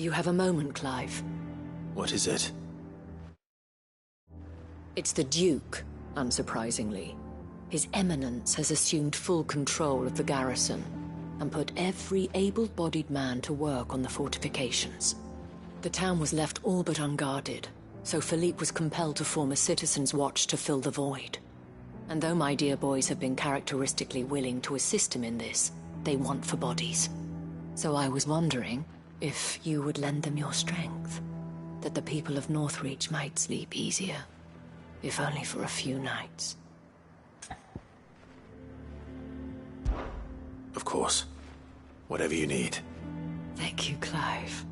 Do you have a moment, Clive? What is it? It's the Duke, unsurprisingly. His Eminence has assumed full control of the garrison and put every able-bodied man to work on the fortifications. The town was left all but unguarded, so Philippe was compelled to form a citizens' watch to fill the void. And though my dear boys have been characteristically willing to assist him in this, they want for bodies. So I was wondering if you would lend them your strength, that the people of Northreach might sleep easier, if only for a few nights. Of course. Whatever you need. Thank you, Clive.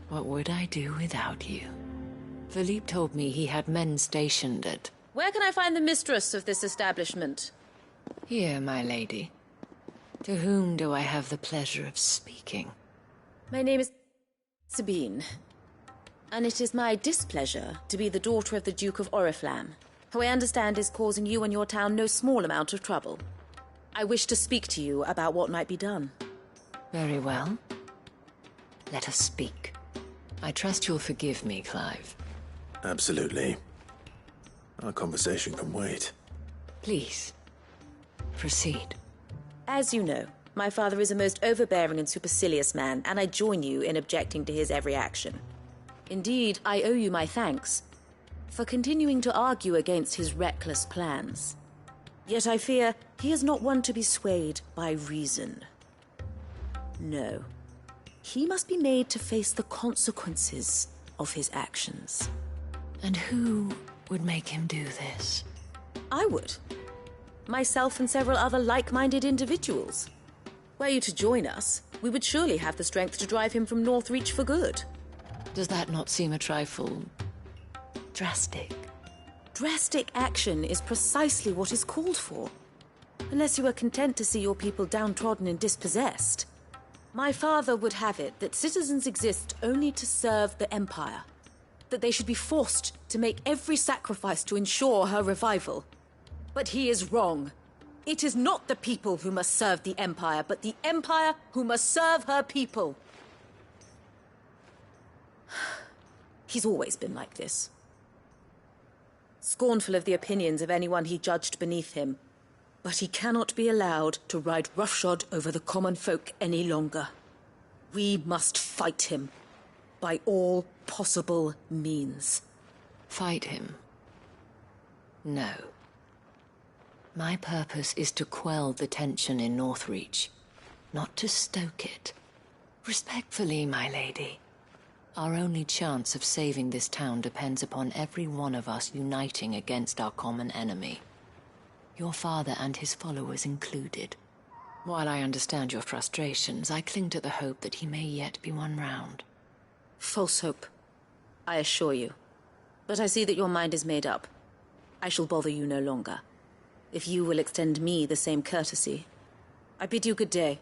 What would I do without you? Philippe told me he had men stationed at... Where can I find the mistress of this establishment? Here, my lady. To whom do I have the pleasure of speaking? My name is Sabine, and it is my displeasure to be the daughter of the Duke of Oriflamme, who I understand is causing you and your town no small amount of trouble. I wish to speak to you about what might be done. Very well. Let us speak. I trust you'll forgive me, Clive. Absolutely. Our conversation can wait. Please, proceed. As you know, my father is a most overbearing and supercilious man, and I join you in objecting to his every action. Indeed, I owe you my thanks for continuing to argue against his reckless plans. Yet I fear he is not one to be swayed by reason. No. He must be made to face the consequences of his actions. And who would make him do this? I would. Myself and several other like-minded individuals. Were you to join us, we would surely have the strength to drive him from Northreach for good. Does that not seem a trifle... drastic? Drastic action is precisely what is called for. Unless you are content to see your people downtrodden and dispossessed. My father would have it that citizens exist only to serve the Empire. That they should be forced to make every sacrifice to ensure her revival. But he is wrong. It is not the people who must serve the Empire, but the Empire who must serve her people. He's always been like this. Scornful of the opinions of anyone he judged beneath him. But he cannot be allowed to ride roughshod over the common folk any longer. We must fight him. By all possible means. Fight him? No. My purpose is to quell the tension in Northreach, not to stoke it. Respectfully, my lady. Our only chance of saving this town depends upon every one of us uniting against our common enemy. Your father and his followers included. While I understand your frustrations, I cling to the hope that he may yet be won round. False hope, I assure you. But I see that your mind is made up. I shall bother you no longer. If you will extend me the same courtesy, I bid you good day.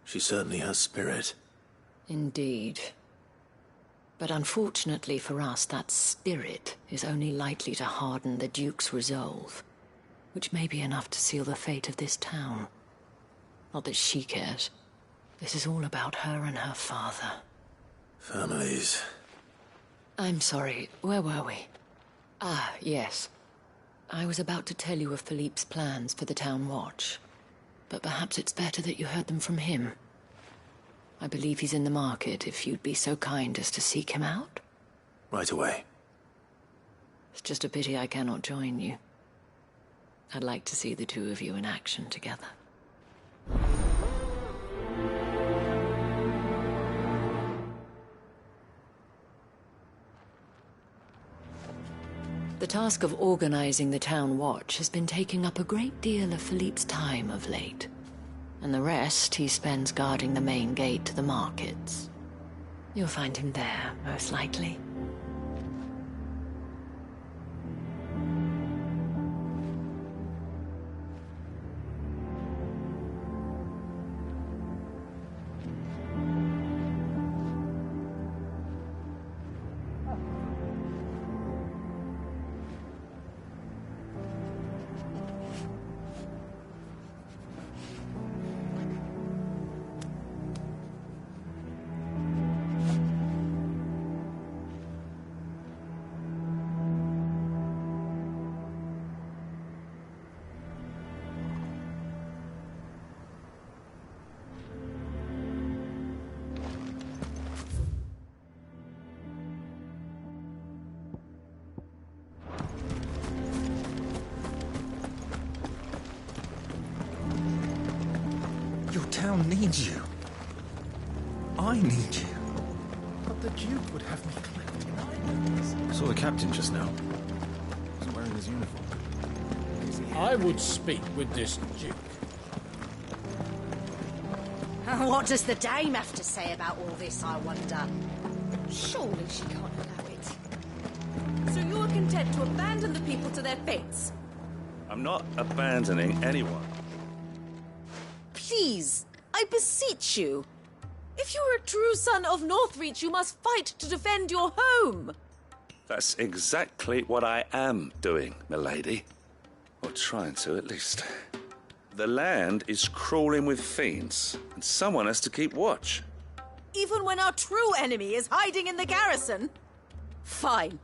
She certainly has spirit. Indeed. But unfortunately for us, that spirit is only likely to harden the Duke's resolve, which may be enough to seal the fate of this town. Not that she cares. This is all about her and her father. Families. I'm sorry, where were we? Ah, yes. I was about to tell you of Philippe's plans for the town watch, but perhaps it's better that you heard them from him. I believe he's in the market, if you'd be so kind as to seek him out. Right away. It's just a pity I cannot join you. I'd like to see the two of you in action together. The task of organizing the town watch has been taking up a great deal of Philippe's time of late. And the rest he spends guarding the main gate to the markets. You'll find him there, most likely. town needs you. I need you. But the Duke would have me collecting items. I saw the captain just now. He wasn't wearing his uniform. I would speak with this Duke. What does the dame have to say about all this, I wonder? Surely she can't allow it. So you are content to abandon the people to their fates? I'm not abandoning anyone. Please, I beseech you. If you are a true son of Northreach, you must fight to defend your home. That's exactly what I am doing, milady. Or trying to, at least. The land is crawling with fiends, and someone has to keep watch. Even when our true enemy is hiding in the garrison? Fine.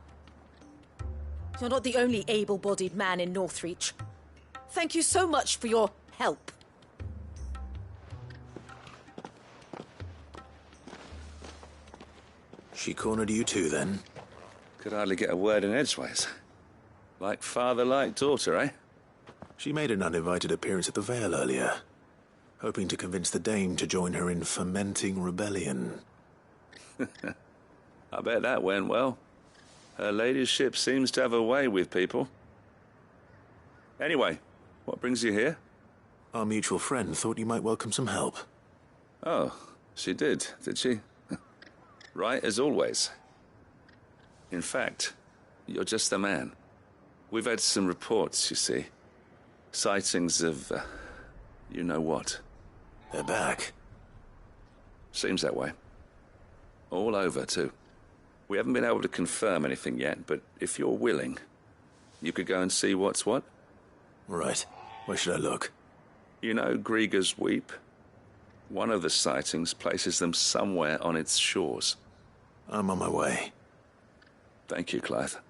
You're not the only able-bodied man in Northreach. Thank you so much for your help. She cornered you too, then? Could hardly get a word in edgeways. Like father, like daughter, eh? She made an uninvited appearance at the Vale earlier, hoping to convince the Dame to join her in fomenting rebellion. I bet that went well. Her ladyship seems to have a way with people. Anyway, what brings you here? Our mutual friend thought you might welcome some help. Oh, she did she? Right as always. In fact, you're just the man. We've had some reports, you see. Sightings of, you know what. They're back. Seems that way. All over, too. We haven't been able to confirm anything yet, but if you're willing, you could go and see what's what. Right. Where should I look? You know Grieger's Weep? One of the sightings places them somewhere on its shores. I'm on my way. Thank you, Clive.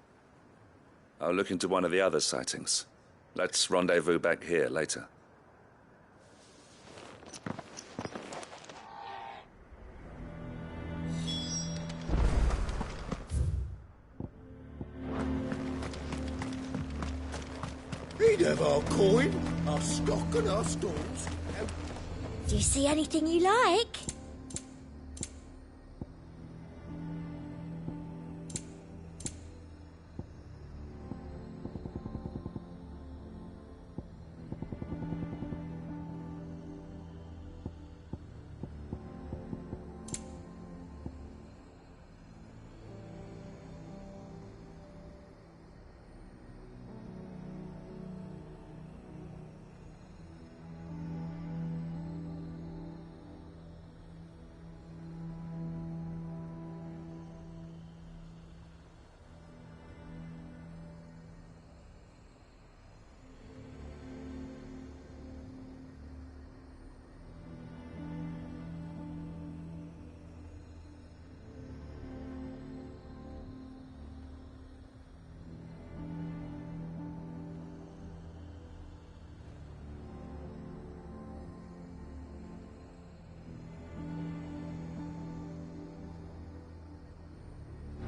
I'll look into one of the other sightings. Let's rendezvous back here later. He'd have our coin, our stock and our stores. Do you see anything you like?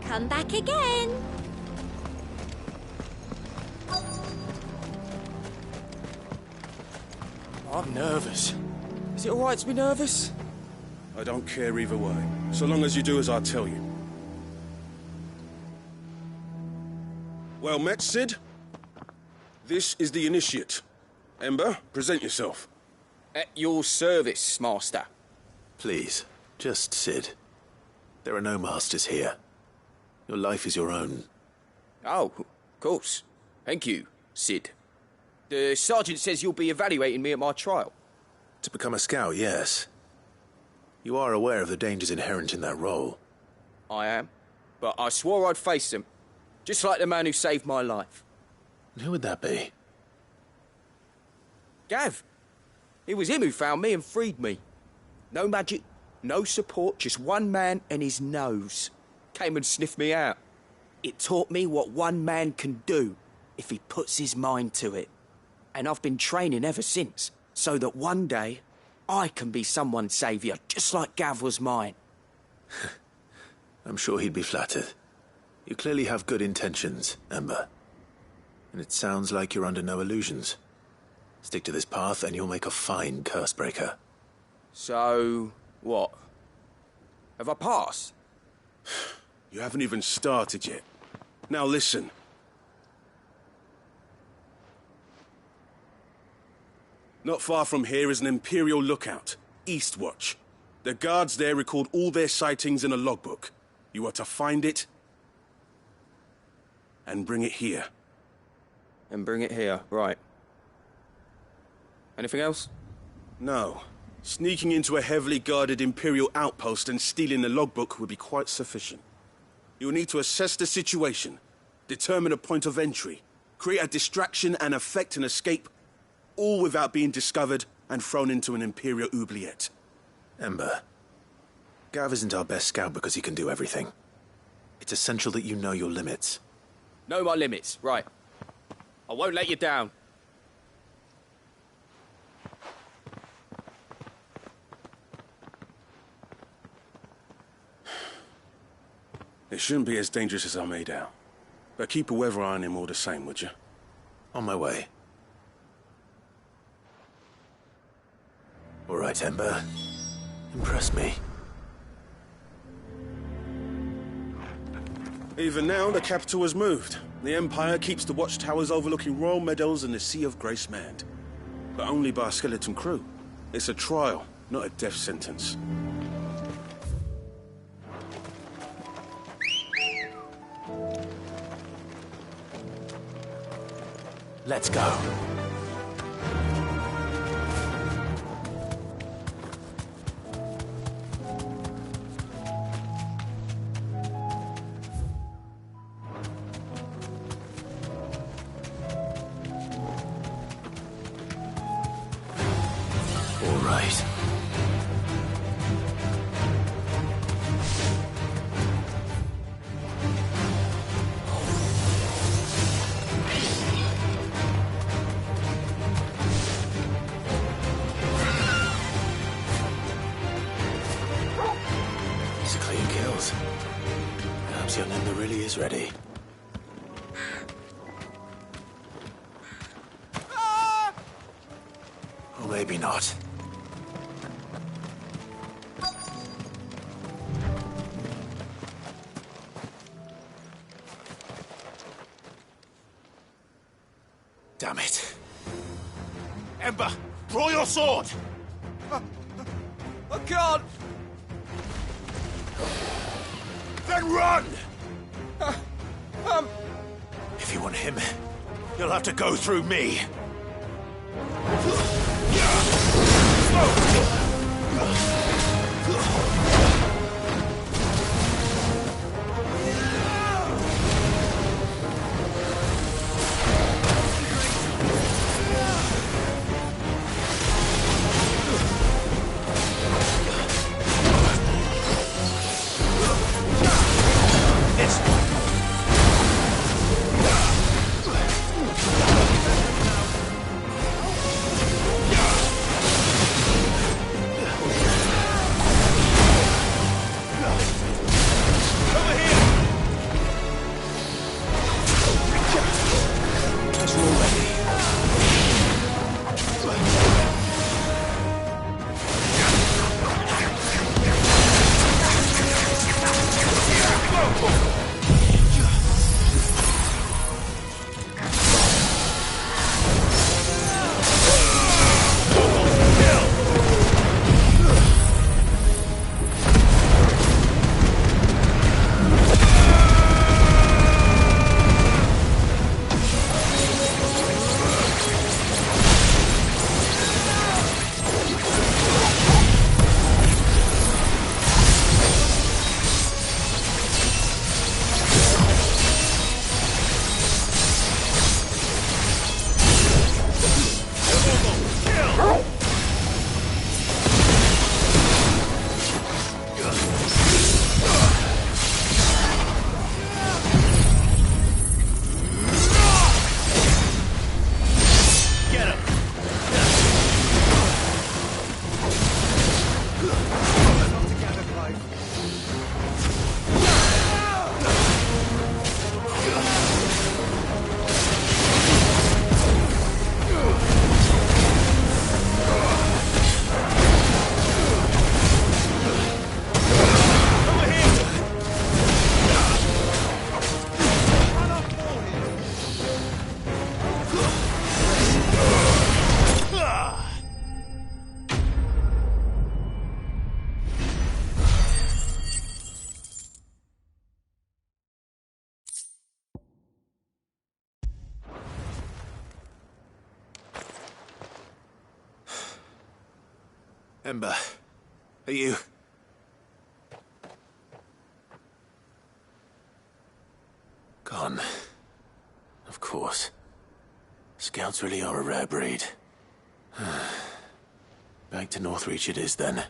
Come back again. I'm nervous. Is it all right to be nervous? I don't care either way, so long as you do as I tell you. Well met, Sid. This is the initiate. Ember, present yourself. At your service, Master. Please, just Sid. There are no masters here. Your life is your own. Oh, of course. Thank you, Sid. The sergeant says you'll be evaluating me at my trial. To become a scout, yes. You are aware of the dangers inherent in that role. I am. But I swore I'd face them. Just like the man who saved my life. Who would that be? Gav. It was him who found me and freed me. No magic, no support, just one man and his nose. Came and sniffed me out. It taught me what one man can do if he puts his mind to it. And I've been training ever since, so that one day I can be someone's saviour, just like Gav was mine. I'm sure he'd be flattered. You clearly have good intentions, Ember. And it sounds like you're under no illusions. Stick to this path and you'll make a fine curse breaker. So, what? Have I passed? You haven't even started yet. Now listen. Not far from here is an Imperial lookout, Eastwatch. The guards there record all their sightings in a logbook. You are to find it and bring it here. And bring it here, right. Anything else? No. Sneaking into a heavily guarded Imperial outpost and stealing the logbook would be quite sufficient. You'll need to assess the situation, determine a point of entry, create a distraction and effect an escape, all without being discovered and thrown into an Imperial oubliette. Ember, Gav isn't our best scout because he can do everything. It's essential that you know your limits. Know my limits, right. I won't let you down. It shouldn't be as dangerous as I made out. But keep a weather eye on him all the same, would you? On my way. All right, Ember. Impress me. Even now, the capital has moved. The Empire keeps the watchtowers overlooking royal meadows and the Sea of Grace manned. But only by a skeleton crew. It's a trial, not a death sentence. Let's go. All right. These are clean kills. Perhaps young Ember really is ready. Or maybe not. Damn it. Ember, draw your sword! I can't! Then run! If you want him, you'll have to go through me. Ember, are you... Gone. Of course. Scouts really are a rare breed. Back to Northreach it is, then.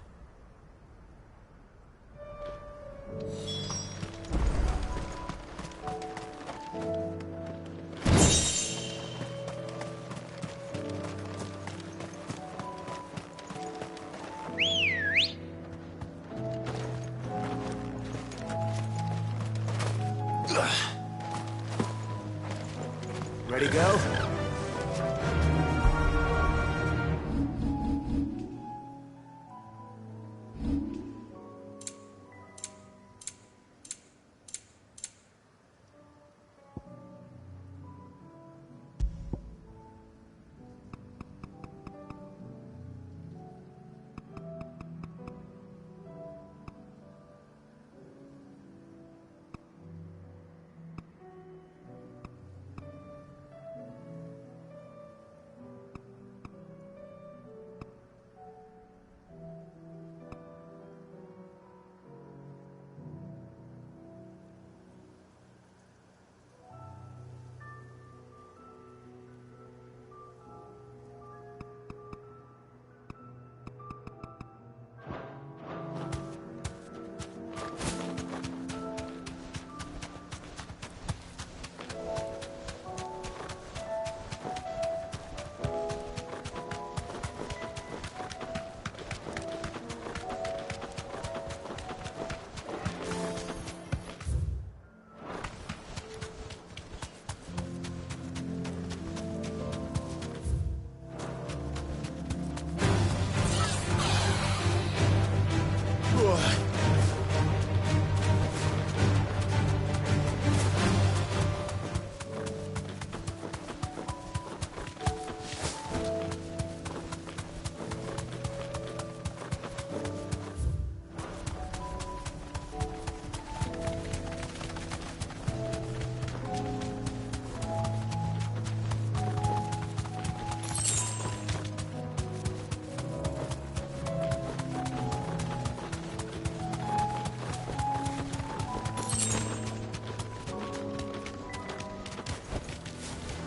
Ready to go?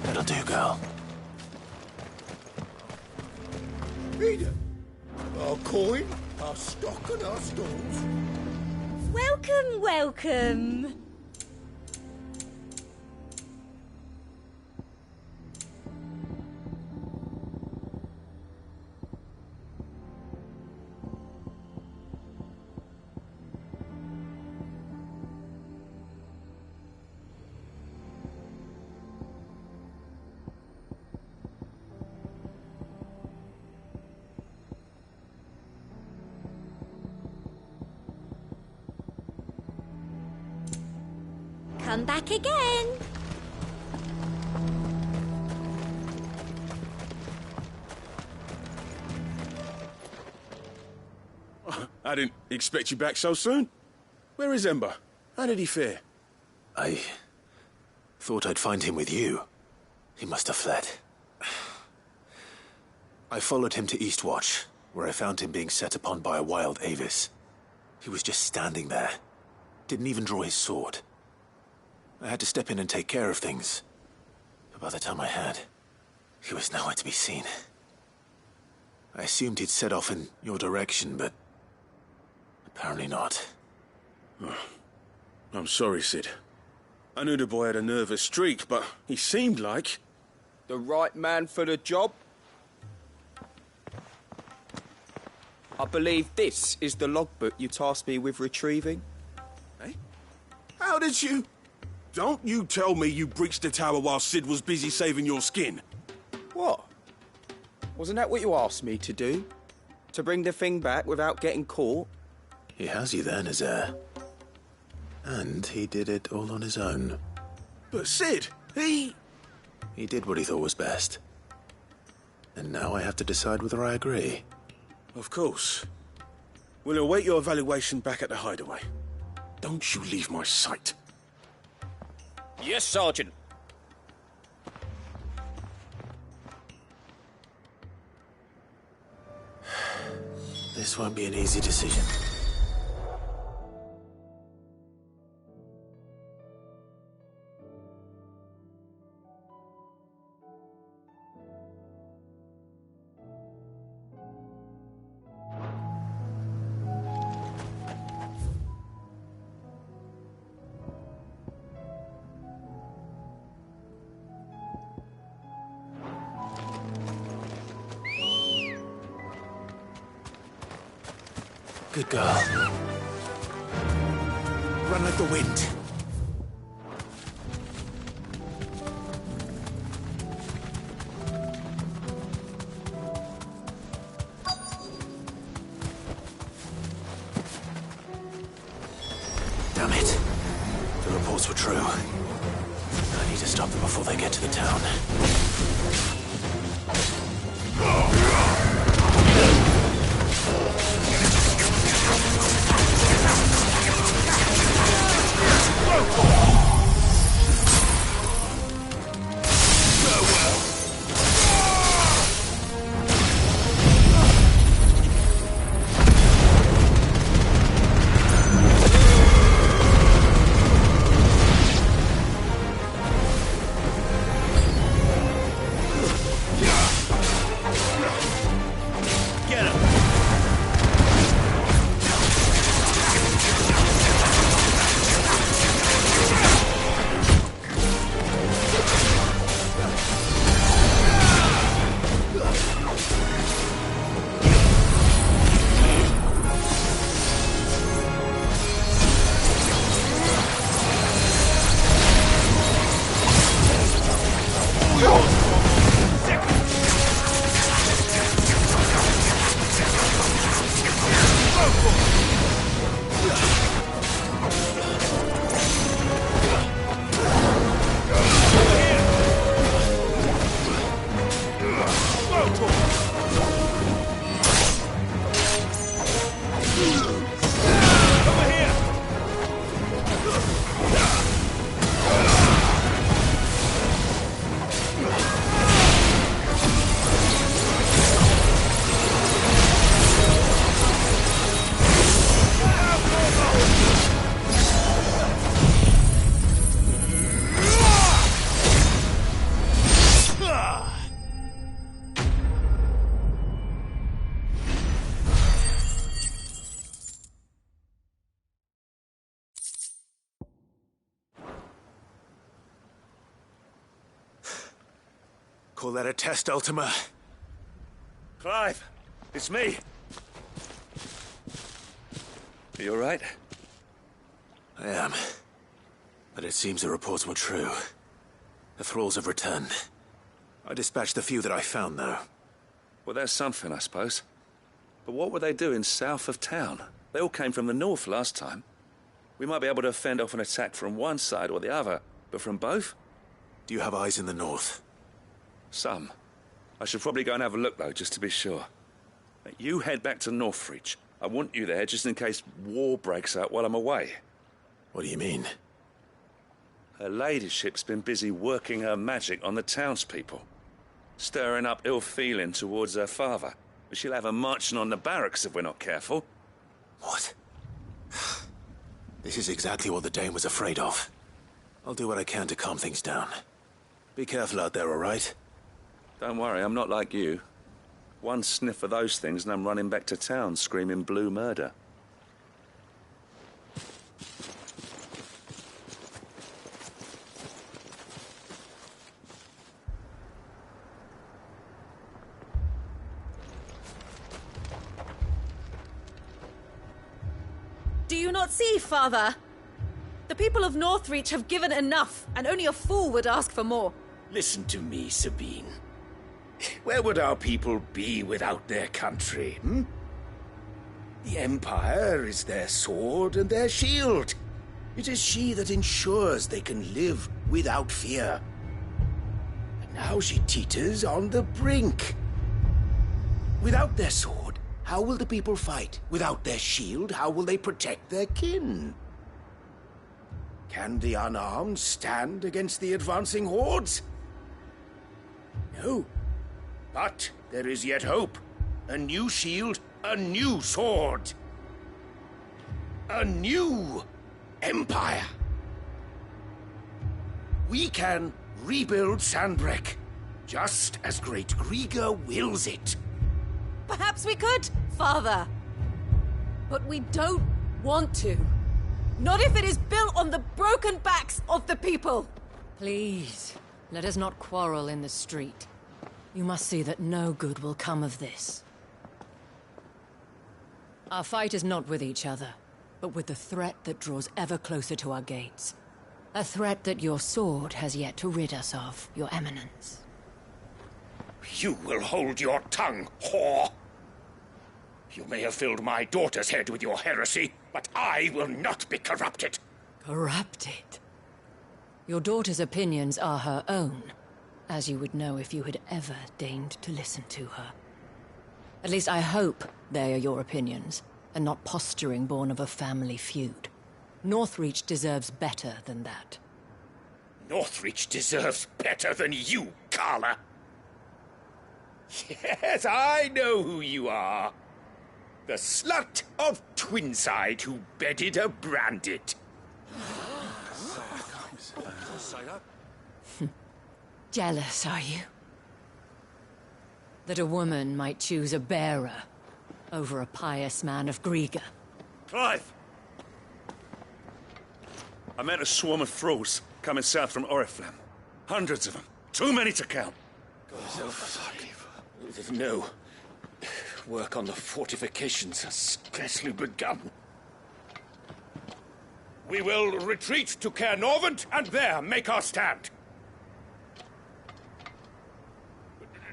That'll do, girl. Eden, our coin, our stock and our stores. Welcome, welcome. Come back again. I didn't expect you back so soon. Where is Ember? How did he fare? I thought I'd find him with you. He must have fled. I followed him to Eastwatch, where I found him being set upon by a wild Avis. He was just standing there. Didn't even draw his sword. I had to step in and take care of things. But by the time I had, he was nowhere to be seen. I assumed he'd set off in your direction, but apparently not. I'm sorry, Sid. I knew the boy had a nervous streak, but he seemed like... The right man for the job? I believe this is the logbook you tasked me with retrieving. Eh? How did you... Don't you tell me you breached the tower while Sid was busy saving your skin. What? Wasn't that what you asked me to do? To bring the thing back without getting caught? He has you there, Nazaire. And he did it all on his own. But Sid, he did what he thought was best. And now I have to decide whether I agree. Of course. We'll await your evaluation back at the hideaway. Don't you leave my sight. Yes, Sergeant. This won't be an easy decision. Good girl. Run like the wind. Damn it. The reports were true. I need to stop them before they get to the town. Call that a test, Ultima? Clive, it's me. Are you all right? I am. But it seems the reports were true. The thralls have returned. I dispatched the few that I found, though. Well, there's something, I suppose. But what were they doing south of town? They all came from the north last time. We might be able to fend off an attack from one side or the other, but from both? Do you have eyes in the north? Some. I should probably go and have a look, though, just to be sure. You head back to Ffxvi. I want you there just in case war breaks out while I'm away. What do you mean? Her ladyship's been busy working her magic on the townspeople, stirring up ill feeling towards her father. But she'll have her marching on the barracks if we're not careful. What? This is exactly what the Dane was afraid of. I'll do what I can to calm things down. Be careful out there, all right? Don't worry, I'm not like you. One sniff of those things and I'm running back to town screaming blue murder. Do you not see, Father? The people of Northreach have given enough, and only a fool would ask for more. Listen to me, Sabine. Where would our people be without their country, hmm? The Empire is their sword and their shield. It is she that ensures they can live without fear. And now she teeters on the brink. Without their sword, how will the people fight? Without their shield, how will they protect their kin? Can the unarmed stand against the advancing hordes? No. But there is yet hope. A new shield a new sword. A new empire. We can rebuild Sandbreck, just as Great Grieger wills it. Perhaps we could, Father. But we don't want to. Not if it is built on the broken backs of the people. Please, let us not quarrel in the street. You must see that no good will come of this. Our fight is not with each other, but with the threat that draws ever closer to our gates. A threat that your sword has yet to rid us of, Your Eminence. You will hold your tongue, whore! You may have filled my daughter's head with your heresy, but I will not be corrupted. Corrupted? Your daughter's opinions are her own, as you would know if you had ever deigned to listen to her. At least I hope they are your opinions, and not posturing born of a family feud. Northreach deserves better than that. Northreach deserves better than you, Carla. Yes, I know who you are. The slut of Twinside who bedded a Branded. Jealous, are you? That a woman might choose a bearer over a pious man of Grieger. Clive! I met a swarm of thralls coming south from Oriflamme. Hundreds of them. Too many to count. No. Work on the fortifications has scarcely begun. We will retreat to Caer Norvent and there make our stand.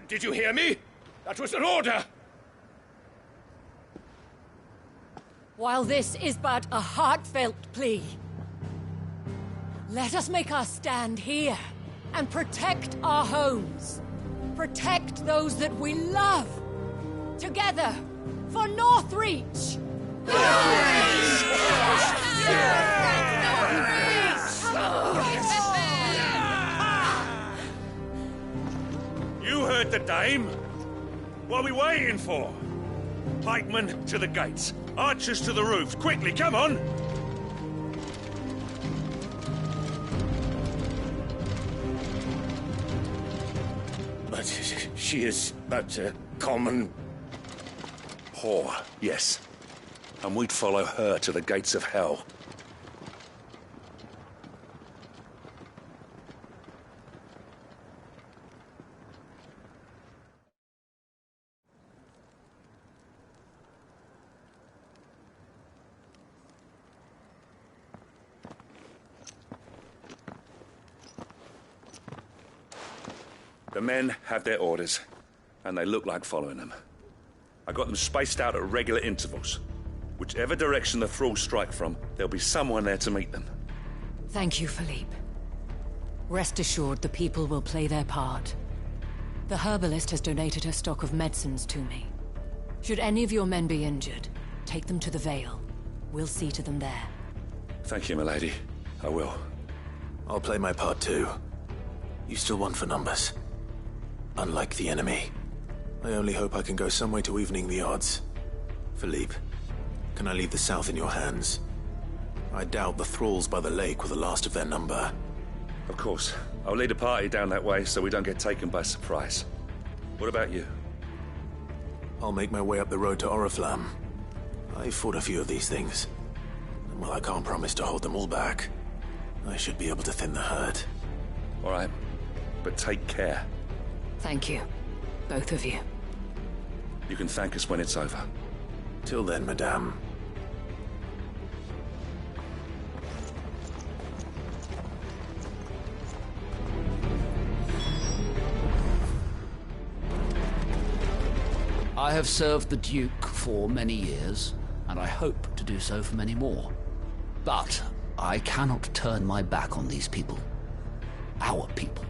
Did you hear me? That was an order! While this is but a heartfelt plea, let us make our stand here and protect our homes. Protect those that we love. Together, for Northreach! You heard the dame. What are we waiting for? Pikemen to the gates. Archers to the roofs. Quickly, come on! But she is but a common... Whore, yes. And we'd follow her to the gates of hell. The men have their orders, and they look like following them. I got them spaced out at regular intervals. Whichever direction the thralls strike from, there'll be someone there to meet them. Thank you, Philippe. Rest assured the people will play their part. The herbalist has donated her stock of medicines to me. Should any of your men be injured, take them to the Vale. We'll see to them there. Thank you, milady. I will. I'll play my part too. You still won for numbers. Unlike the enemy. I only hope I can go some way to evening the odds. Philippe, can I leave the south in your hands? I doubt the thralls by the lake were the last of their number. Of course. I'll lead a party down that way so we don't get taken by surprise. What about you? I'll make my way up the road to Oriflamme. I fought a few of these things. And while I can't promise to hold them all back, I should be able to thin the herd. All right. But take care. Thank you. Both of you. You can thank us when it's over. Till then, madame. I have served the Duke for many years, and I hope to do so for many more. But I cannot turn my back on these people. Our people.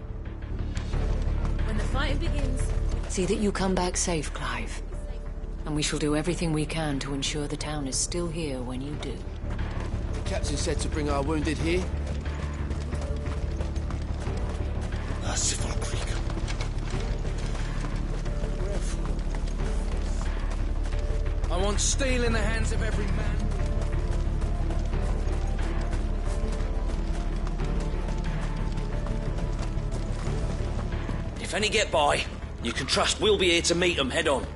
When the fighting begins... See that you come back safe, Clive. And we shall do everything we can to ensure the town is still here when you do. The captain said to bring our wounded here. Merciful Grieger. want steel in the hands of every man. If any get by, you can trust we'll be here to meet them head on.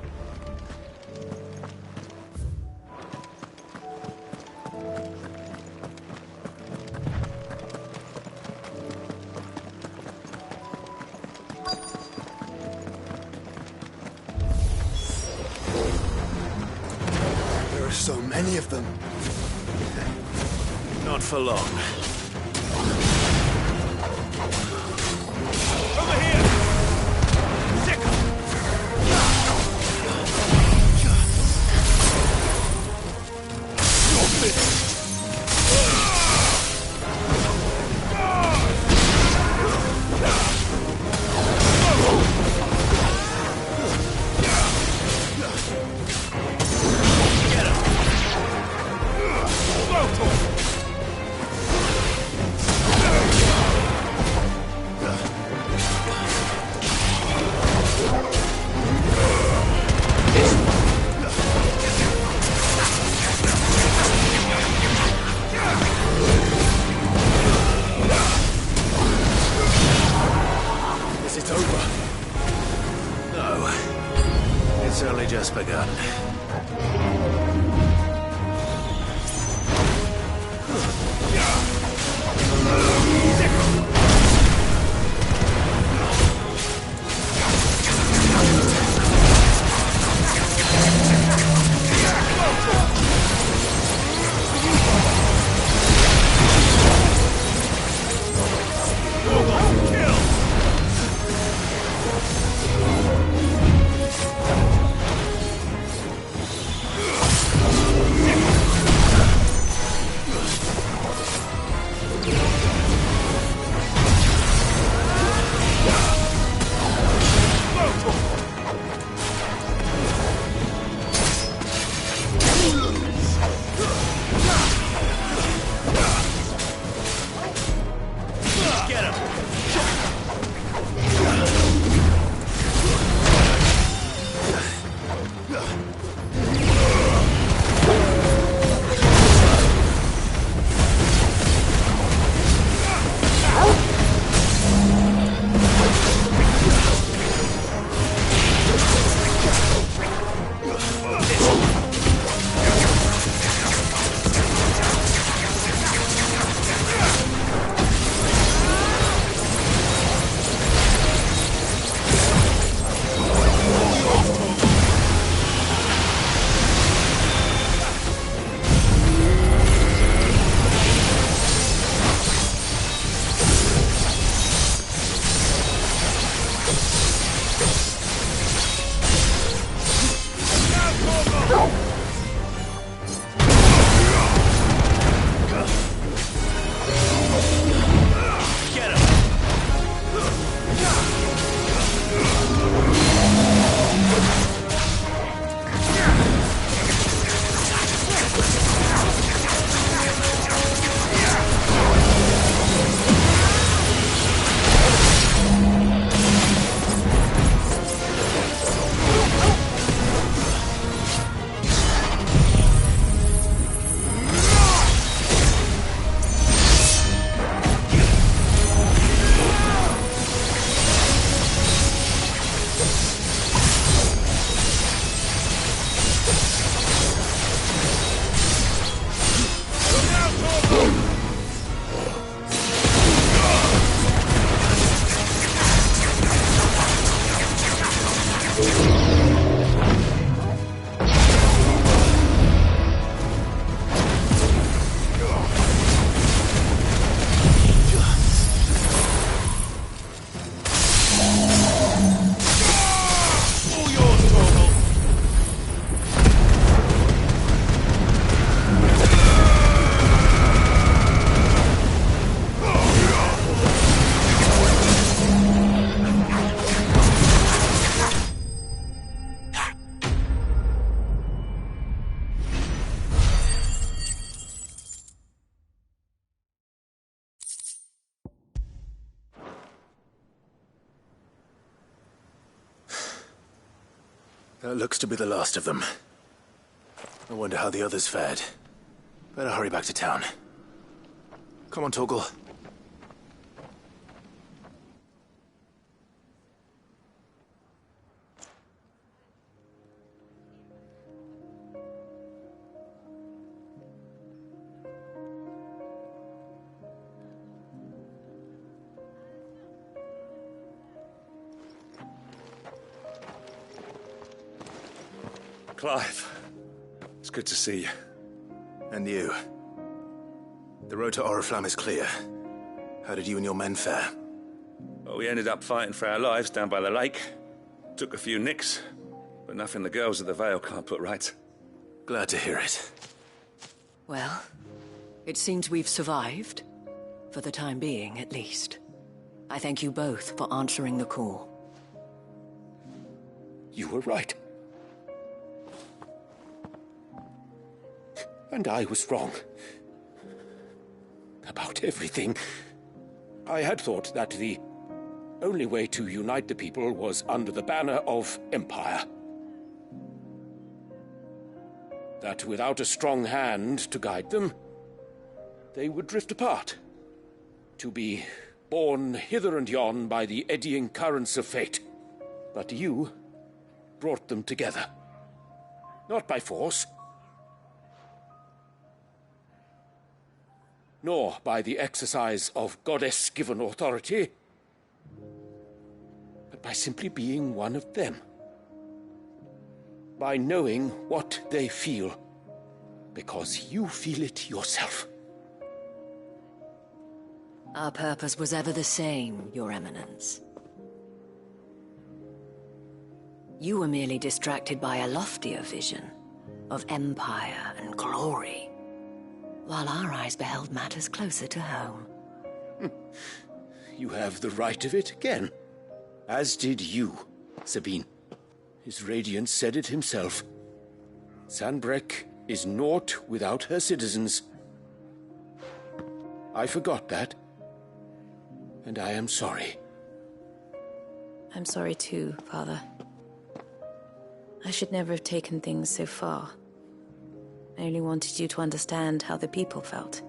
There are so many of them. Not for long. Over here! Just begun. That looks to be the last of them. I wonder how the others fared. Better hurry back to town. Come on, Torgal. Clive, it's good to see you. And you. The road to Oriflamme is clear. How did you and your men fare? Well, we ended up fighting for our lives down by the lake. Took a few nicks, but nothing the girls of the Vale can't put right. Glad to hear it. Well, it seems we've survived. For the time being, at least. I thank you both for answering the call. You were right. And I was wrong. About everything. I had thought that the only way to unite the people was under the banner of Empire. That without a strong hand to guide them, they would drift apart. To be borne hither and yon by the eddying currents of fate. But you brought them together. Not by force, nor by the exercise of goddess-given authority, but by simply being one of them. By knowing what they feel, because you feel it yourself. Our purpose was ever the same, Your Eminence. You were merely distracted by a loftier vision of empire and glory, while our eyes beheld matters closer to home. You have the right of it again. As did you, Sabine. His radiance said it himself. Sanbreque is naught without her citizens. I forgot that, and I am sorry. I'm sorry too, Father. I should never have taken things so far. I only wanted you to understand how the people felt.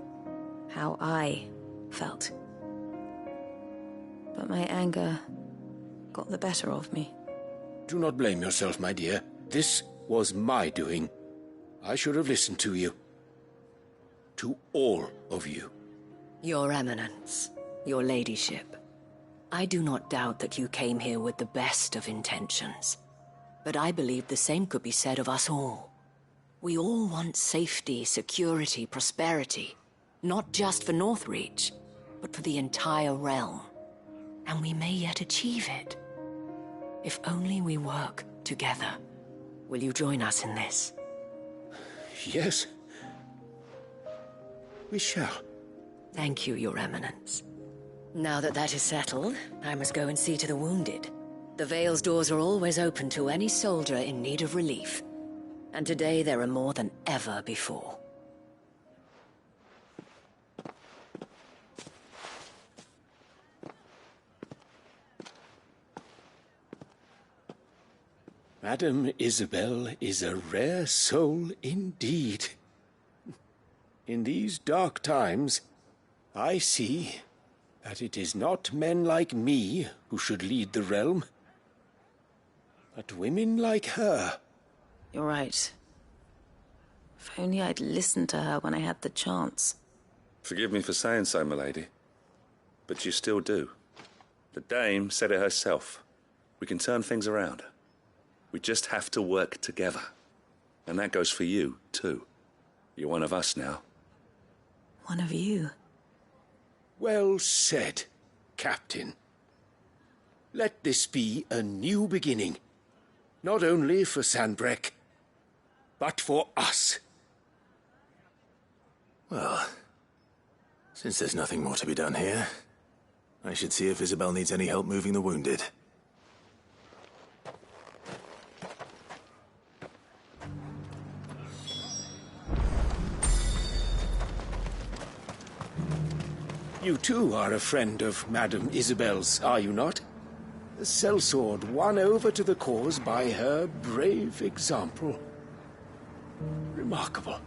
How I felt. But my anger got the better of me. Do not blame yourself, my dear. This was my doing. I should have listened to you. To all of you. Your Eminence, your Ladyship, I do not doubt that you came here with the best of intentions. But I believe the same could be said of us all. We all want safety, security, prosperity. Not just for Northreach, but for the entire realm. And we may yet achieve it. If only we work together. Will you join us in this? Yes. We shall. Thank you, Your Eminence. Now that that is settled, I must go and see to the wounded. The Vale's doors are always open to any soldier in need of relief. And today there are more than ever before. Madame Isabel is a rare soul indeed. In these dark times, I see that it is not men like me who should lead the realm, but women like her. You're right. If only I'd listened to her when I had the chance. Forgive me for saying so, milady, but you still do. The Dame said it herself. We can turn things around. We just have to work together. And that goes for you, too. You're one of us now. One of you? Well said, Captain. Let this be a new beginning. Not only for Sanbreque, but for us. Well, since there's nothing more to be done here, I should see if Isabel needs any help moving the wounded. You too are a friend of Madame Isabel's, are you not? A sellsword won over to the cause by her brave example. Remarkable.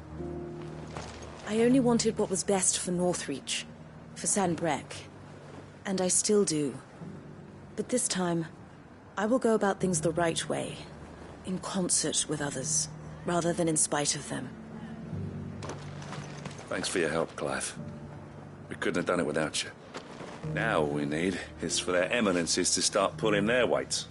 I only wanted what was best for Northreach, for Sanbreque, and I still do. But this time, I will go about things the right way, in concert with others, rather than in spite of them. Thanks for your help, Clive. We couldn't have done it without you. Now all we need is for their eminences to start pulling their weights.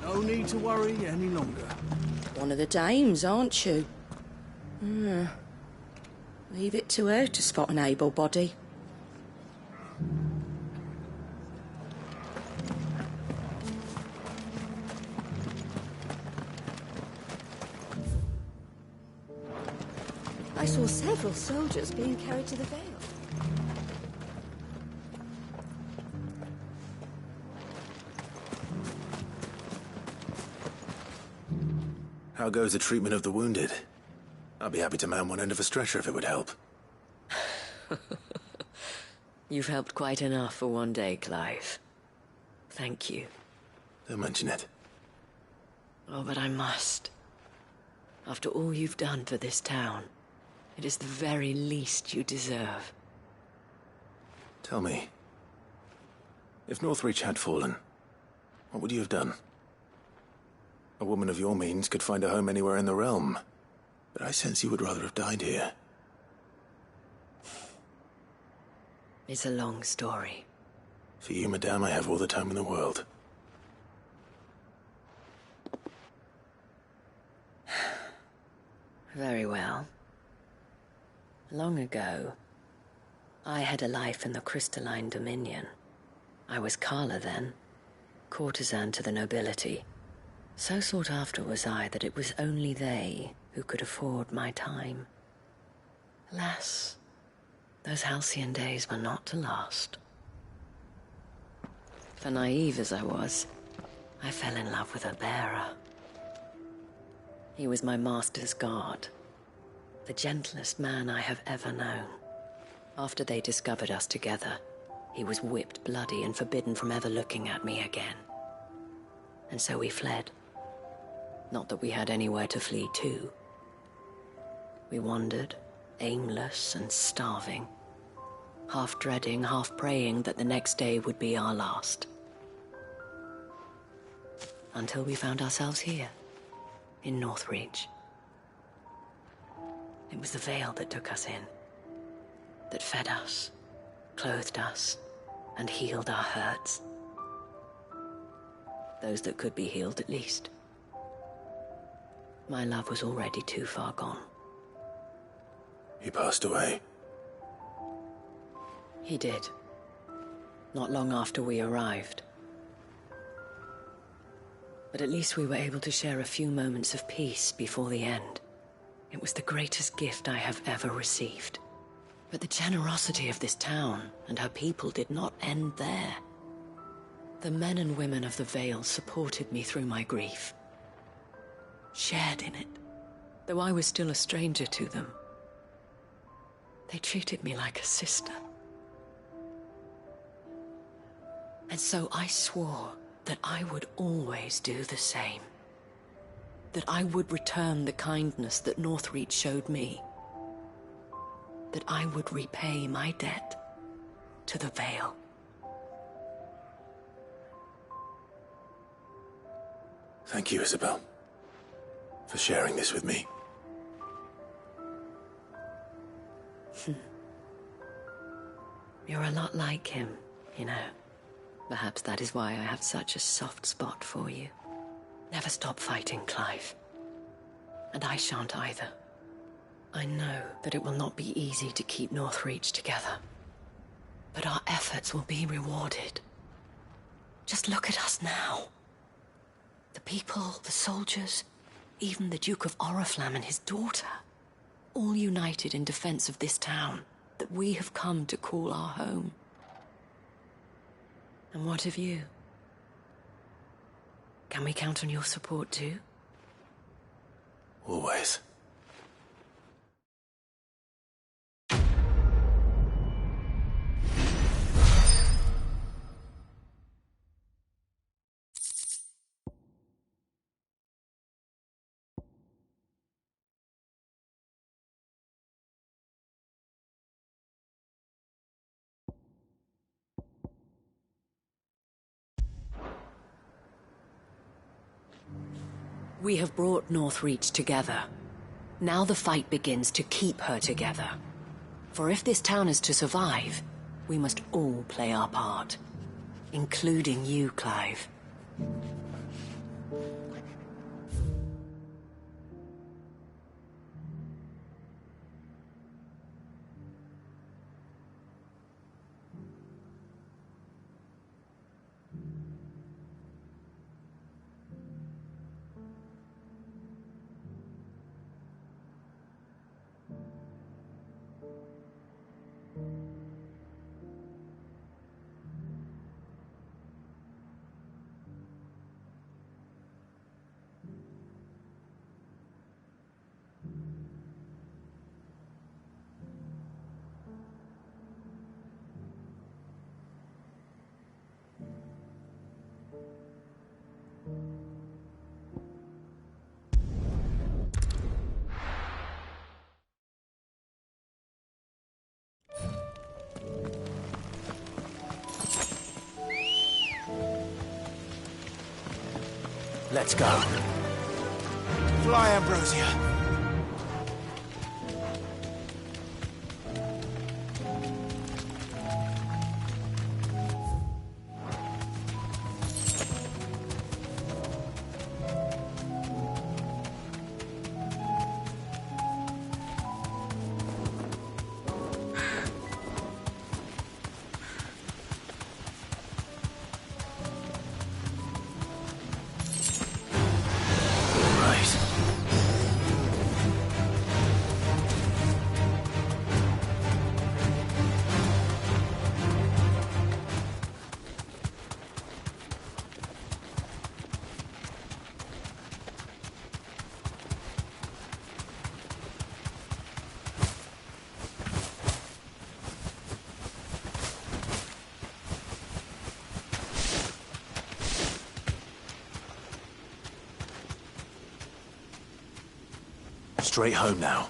No need to worry any longer. One of the dames, aren't you? Leave it to her to spot an able body. I saw several soldiers being carried to the Vale. How goes the treatment of the wounded? I'd be happy to man one end of a stretcher if it would help. You've helped quite enough for one day, Clive. Thank you. Don't mention it. Oh, but I must. After all you've done for this town, it is the very least you deserve. Tell me, if Northreach had fallen, what would you have done? A woman of your means could find a home anywhere in the realm, but I sense you would rather have died here. It's a long story. For you, madame, I have all the time in the world. Very well. Long ago, I had a life in the Crystalline Dominion. I was Carla then, courtesan to the nobility. So sought after was I that it was only they who could afford my time. Alas, those halcyon days were not to last. For naive as I was, I fell in love with a bearer. He was my master's guard, the gentlest man I have ever known. After they discovered us together, he was whipped bloody and forbidden from ever looking at me again. And so we fled. Not that we had anywhere to flee to. We wandered, aimless and starving, half dreading, half praying that the next day would be our last. Until we found ourselves here, in Northreach. It was the Vale that took us in, that fed us, clothed us, and healed our hurts. Those that could be healed, at least. My love was already too far gone. He passed away. He did. Not long after we arrived. But at least we were able to share a few moments of peace before the end. It was the greatest gift I have ever received. But the generosity of this town and her people did not end there. The men and women of the Vale supported me through my grief. Shared in it, though I was still a stranger to them. They treated me like a sister. And so I swore that I would always do the same. That I would return the kindness that Northreach showed me. That I would repay my debt to the Vale. Thank you, Isabel, for sharing this with me. You're a lot like him, you know. Perhaps that is why I have such a soft spot for you. Never stop fighting, Clive. And I shan't either. I know that it will not be easy to keep Northreach together. But our efforts will be rewarded. Just look at us now. The people, the soldiers, even the Duke of Oriflamme and his daughter. All united in defense of this town that we have come to call our home. And what of you? Can we count on your support too? Always. We have brought Northreach together. Now the fight begins to keep her together. For if this town is to survive, we must all play our part. Including you, Clive. Let's go. Fly, Ambrosia. Straight home now.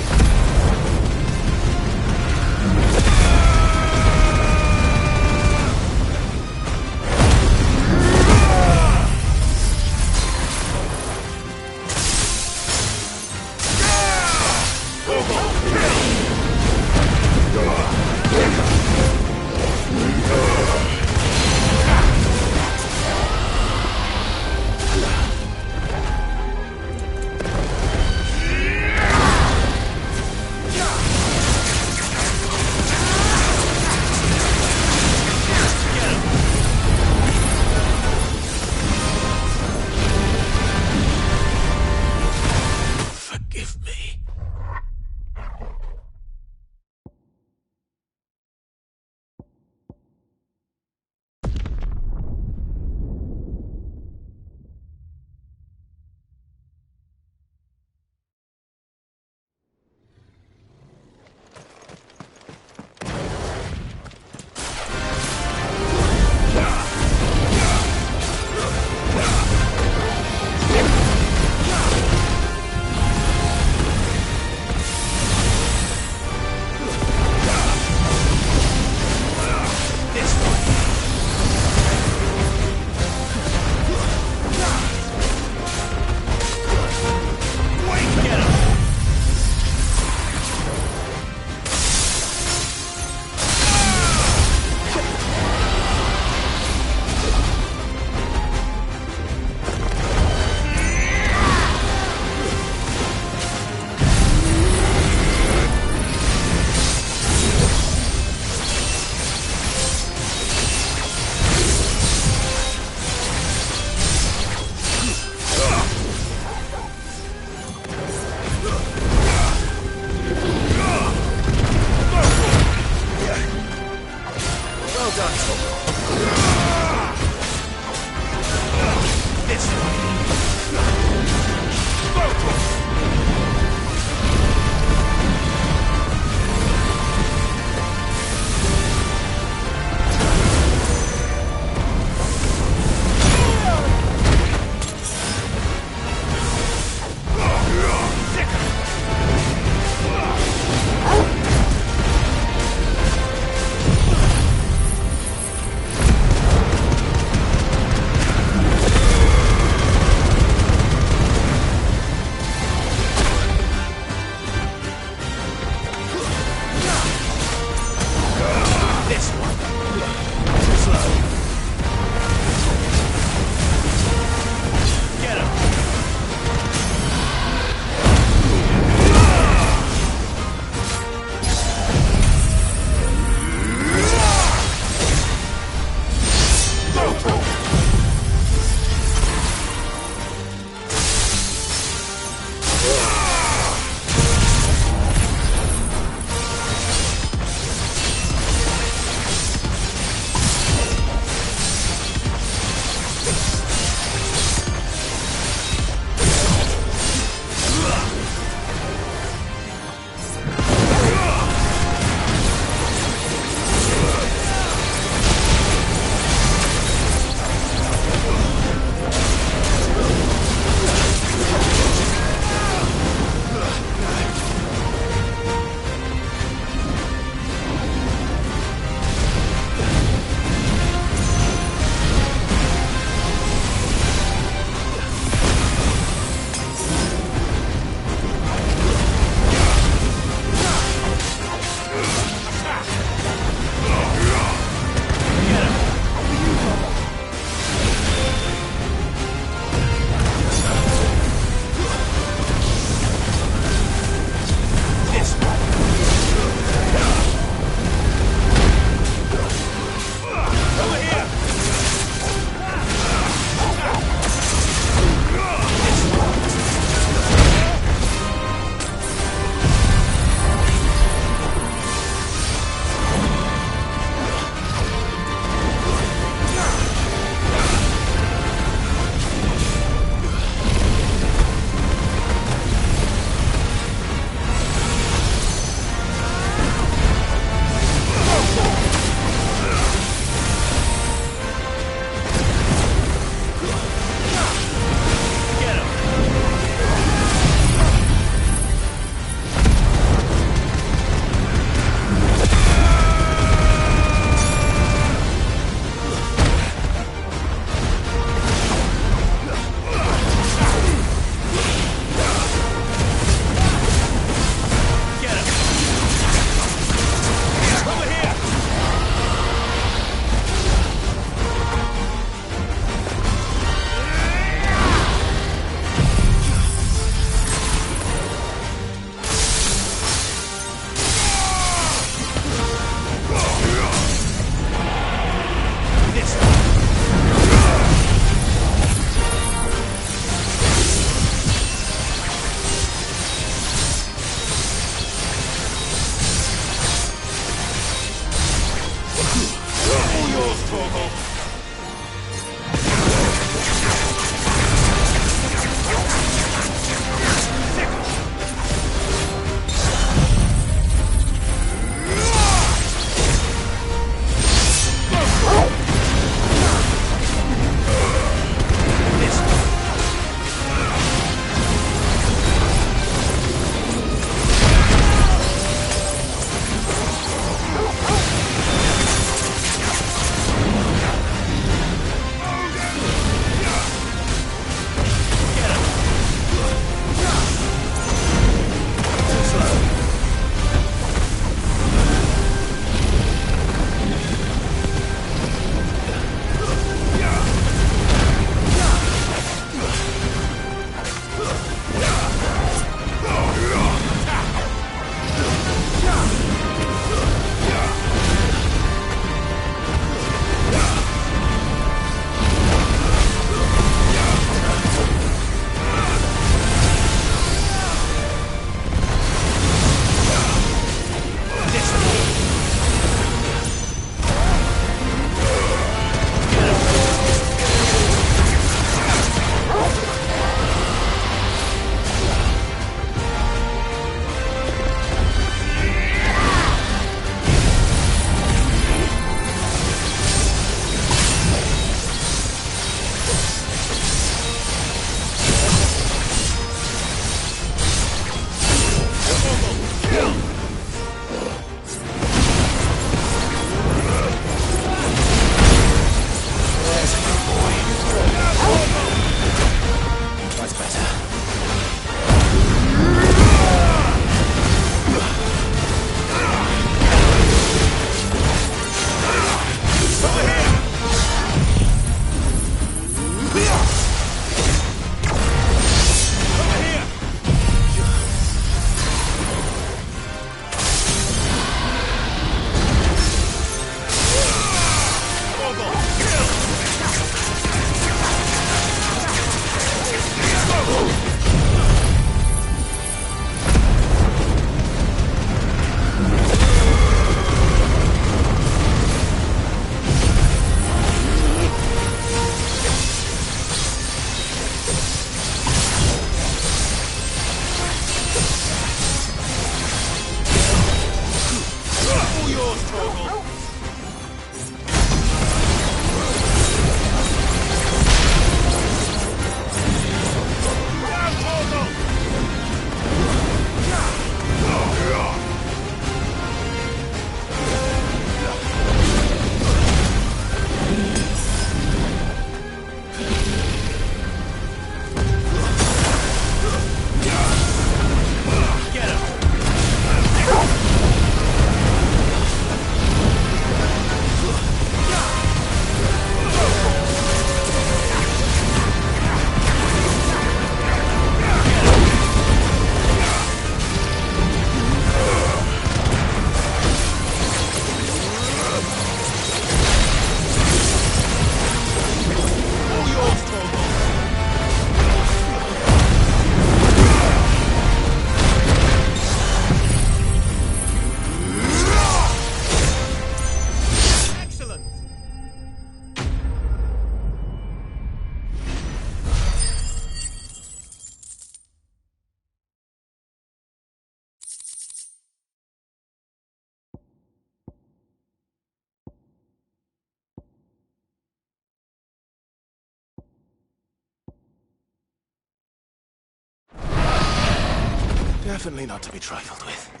Definitely not to be trifled with.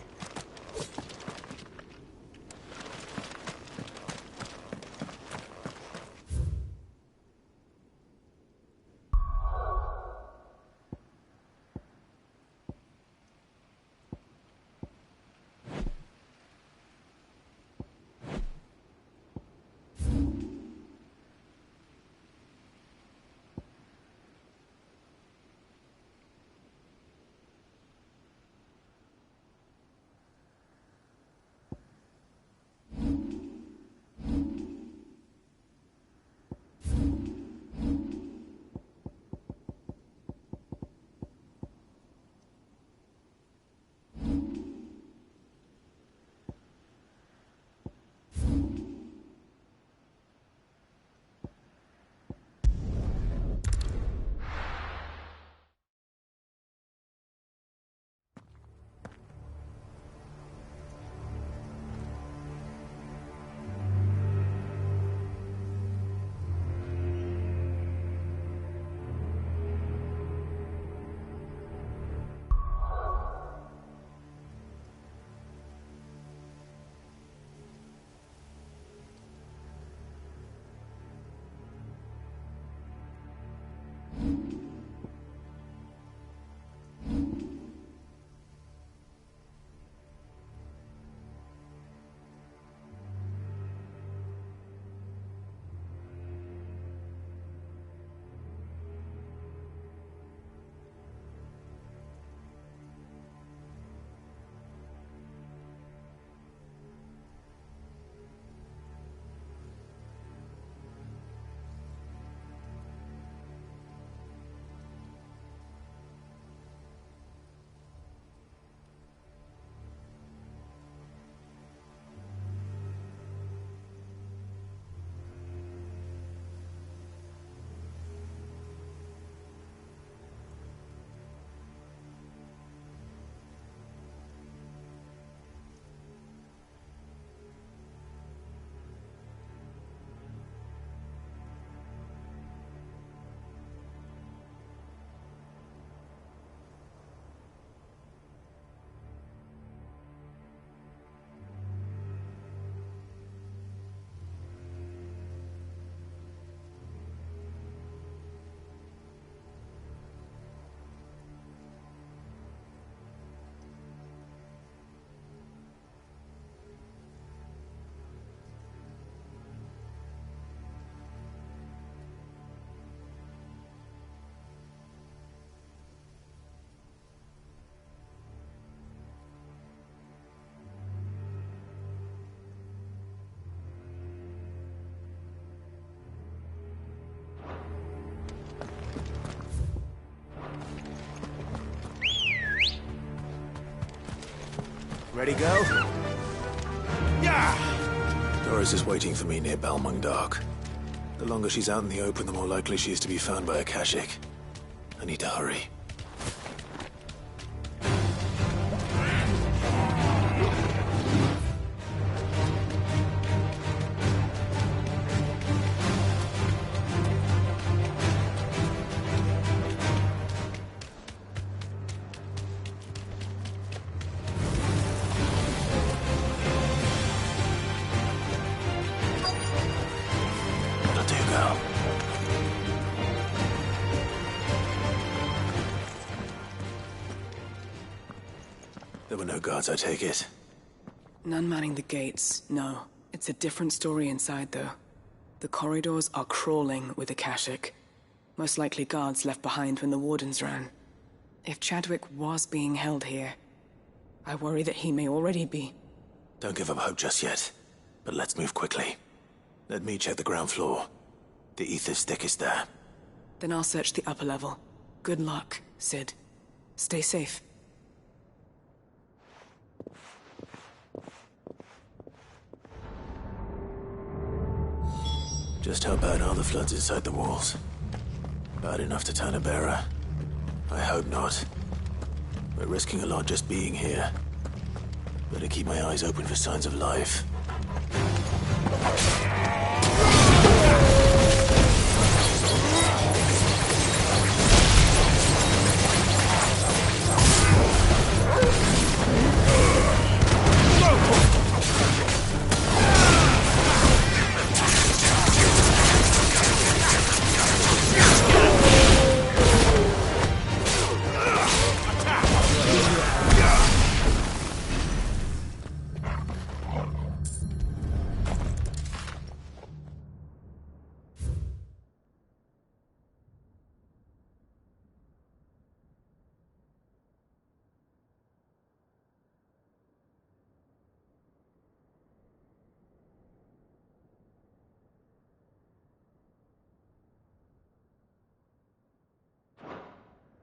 Ready, go? Yeah! Doris is waiting for me near Balmung Dock. The longer she's out in the open, the more likely she is to be found by a Kashik. I need to hurry. There were no guards, I take it. None manning the gates, no. It's a different story inside, though. The corridors are crawling with Akashic. Most likely guards left behind when the Wardens ran. If Chadwick was being held here, I worry that he may already be. Don't give up hope just yet, but let's move quickly. Let me check the ground floor. The ether stick is there. Then I'll search the upper level. Good luck, Sid. Stay safe. Just how bad are the floods inside the walls? Bad enough to turn a bearer? I hope not. We're risking a lot just being here. Better keep my eyes open for signs of life.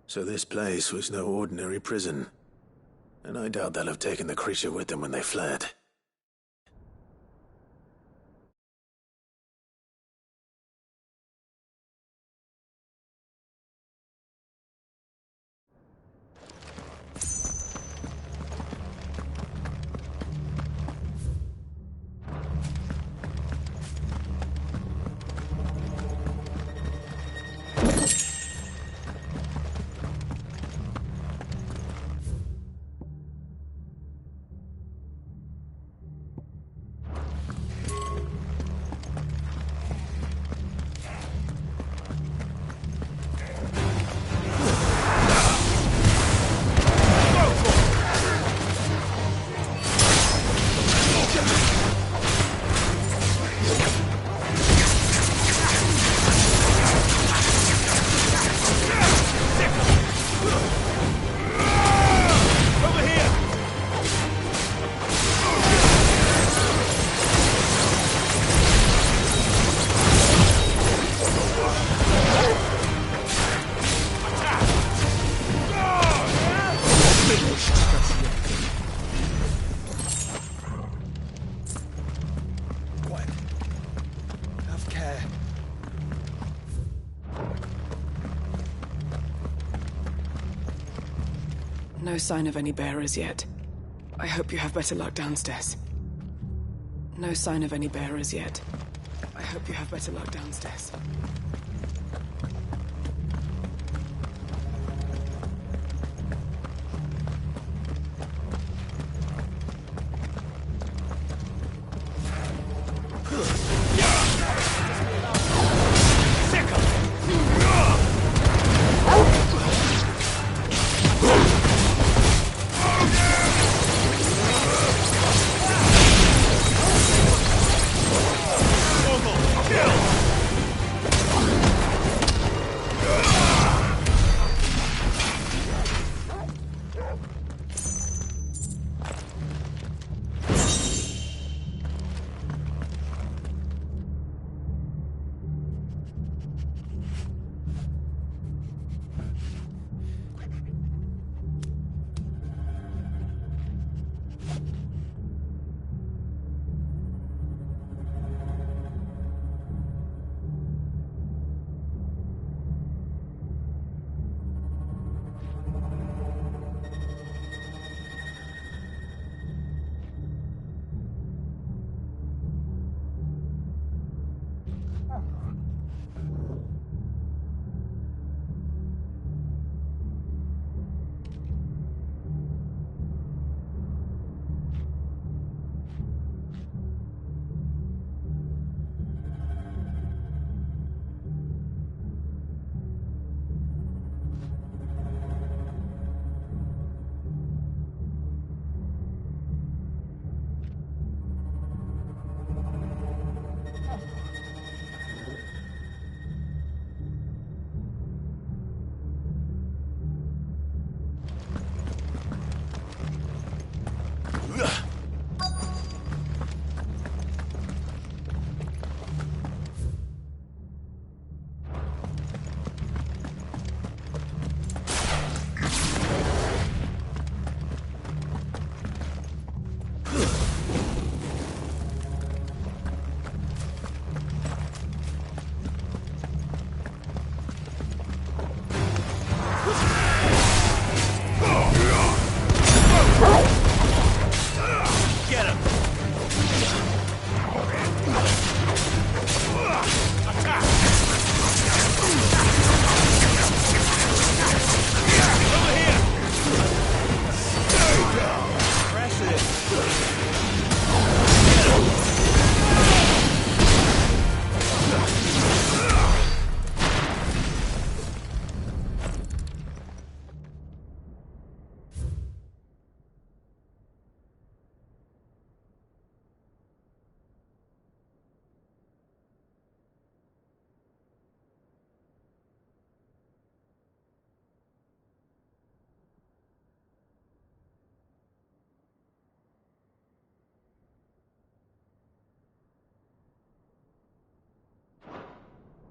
So this place was no ordinary prison. And I doubt they'll have taken the creature with them when they fled. No sign of any bearers yet. I hope you have better luck downstairs. No sign of any bearers yet. I hope you have better luck downstairs.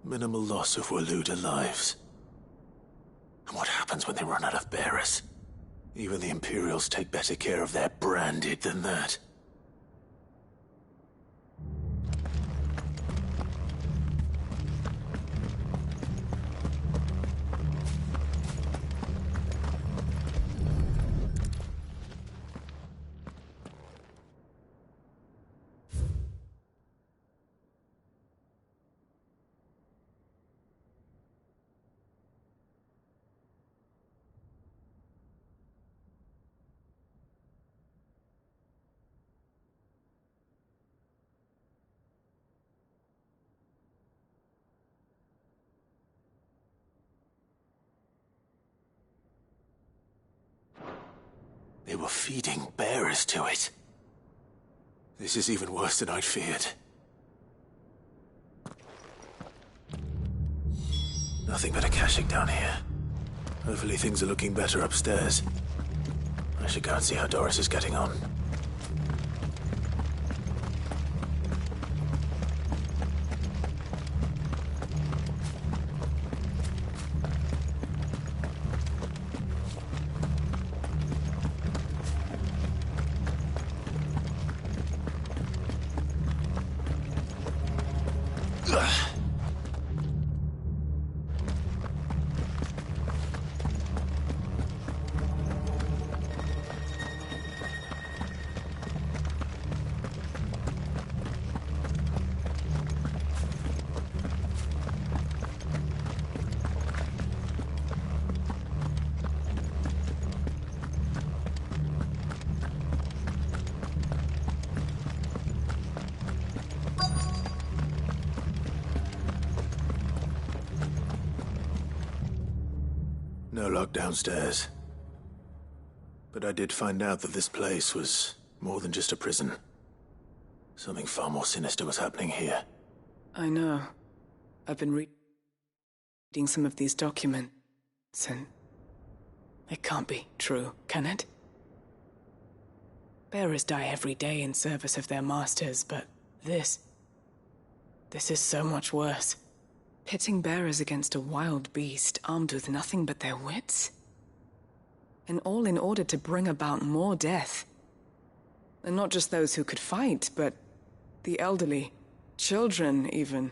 Minimal loss of Waluda lives. And what happened? happens when they run out of bearers. Even the Imperials take better care of their branded than that. They were feeding bearers to it. This is even worse than I'd feared. Nothing but a caching down here. Hopefully things are looking better upstairs. I should go and see how Doris is getting on. No lock downstairs. But I did find out that this place was more than just a prison. Something far more sinister was happening here. I know. I've been reading some of these documents, and it can't be true, can it? Bearers die every day in service of their masters, but this is so much worse. Pitting bearers against a wild beast armed with nothing but their wits? And all in order to bring about more death. And not just those who could fight, but the elderly, children even.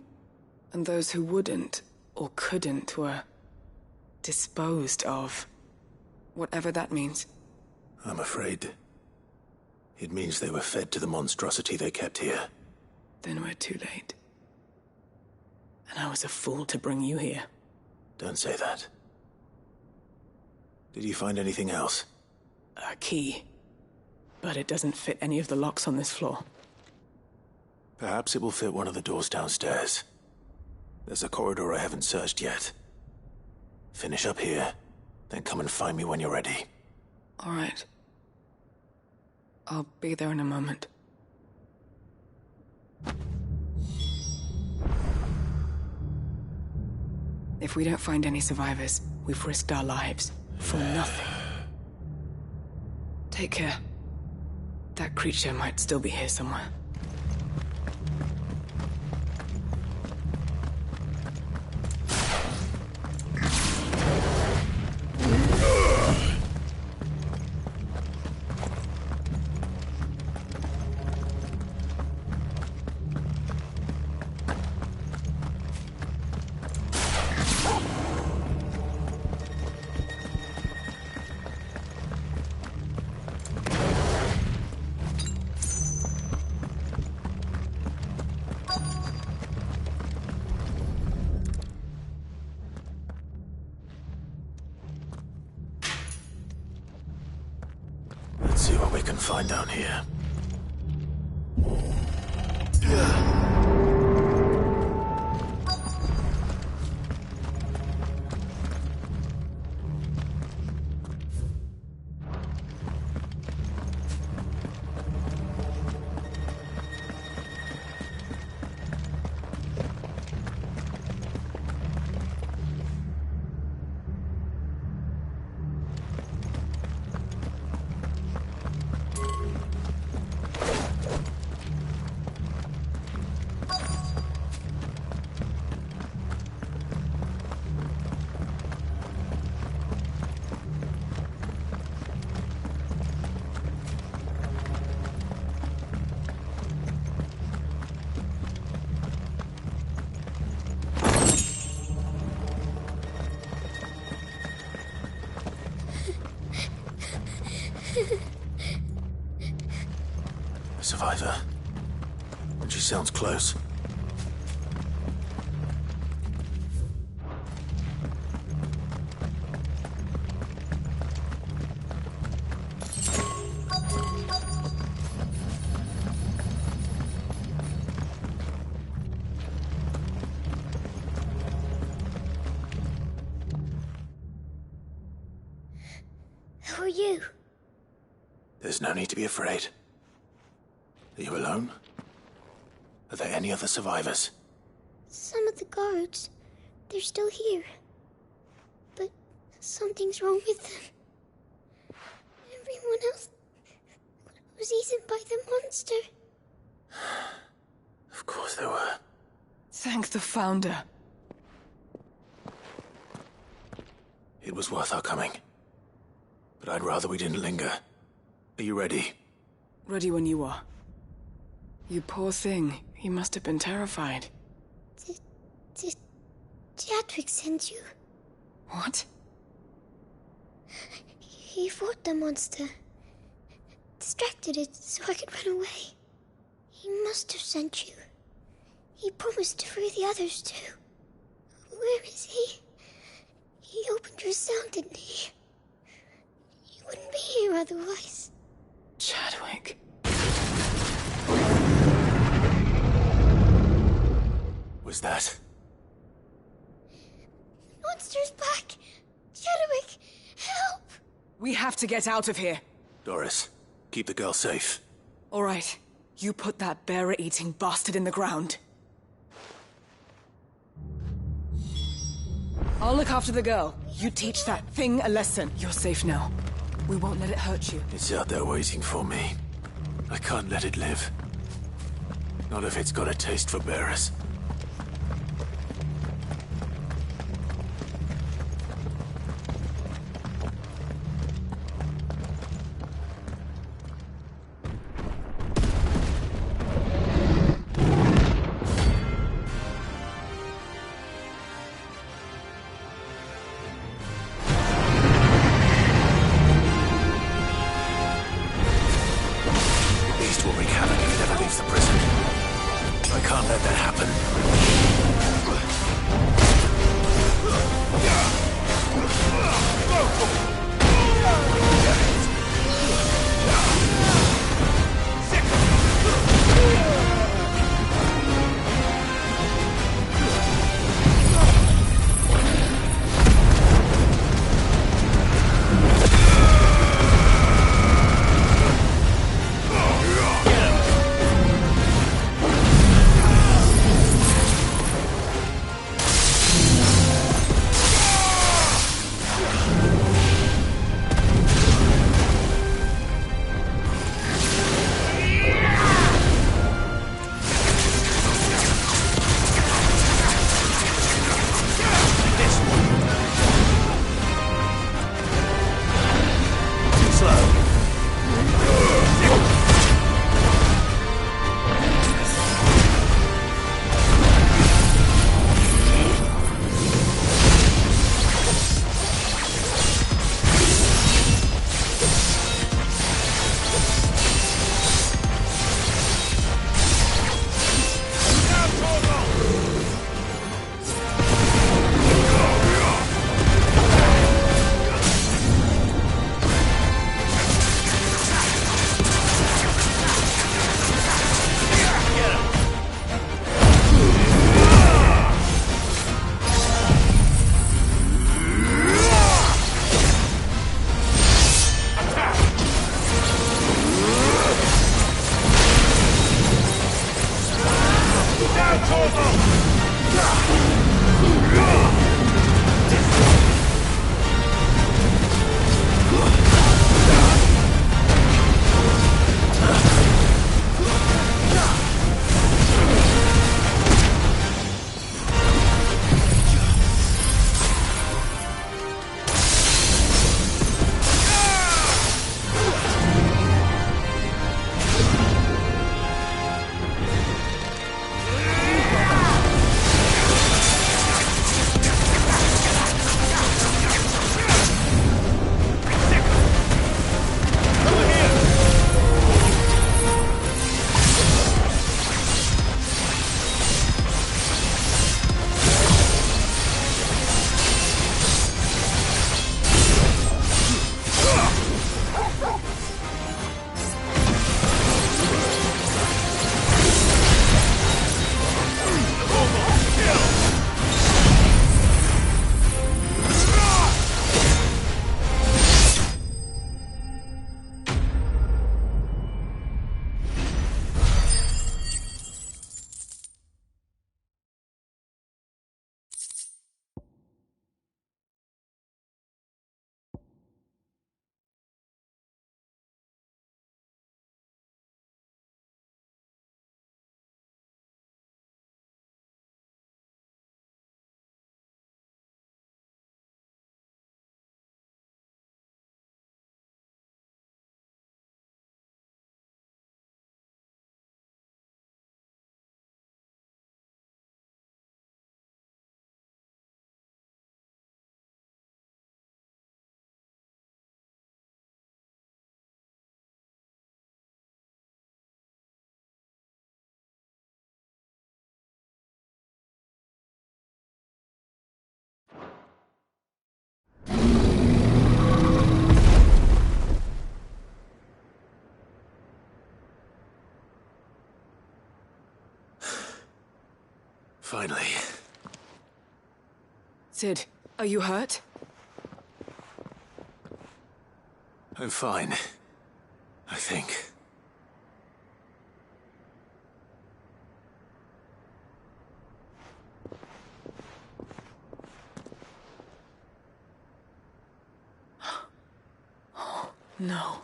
And those who wouldn't or couldn't were disposed of. Whatever that means. I'm afraid it means they were fed to the monstrosity they kept here. Then we're too late. And I was a fool to bring you here. Don't say that. Did you find anything else? A key. But it doesn't fit any of the locks on this floor. Perhaps it will fit one of the doors downstairs. There's a corridor I haven't searched yet. Finish up here, then come and find me when you're ready. All right. I'll be there in a moment. If we don't find any survivors, we've risked our lives for nothing. Take care. That creature might still be here somewhere. Let's see what we can find down here. A survivor. And she sounds close. Who are you? There's no need to be afraid. Are you alone? Are there any other survivors? Some of the guards. They're still here. But something's wrong with them. Everyone else was eaten by the monster. Of course they were. Thank the Founder. It was worth our coming. But I'd rather we didn't linger. Are you ready? Ready when you are. You poor thing. He must have been terrified. Did Jadwick send you? What? He fought the monster. Distracted it so I could run away. He must have sent you. He promised to free the others too. Where is he? He opened your cell, didn't he? He wouldn't be here otherwise. Chadwick. Was that? The monster's back! Chadwick, help! We have to get out of here. Doris, keep the girl safe. All right. You put that bearer-eating bastard in the ground. I'll look after the girl. You teach that thing a lesson. You're safe now. We won't let it hurt you. It's out there waiting for me. I can't let it live. Not if it's got a taste for bearers. Will wreak havoc if it ever leaves the prison. I can't let that happen. Finally. Sid, are you hurt? I'm fine. I think. No.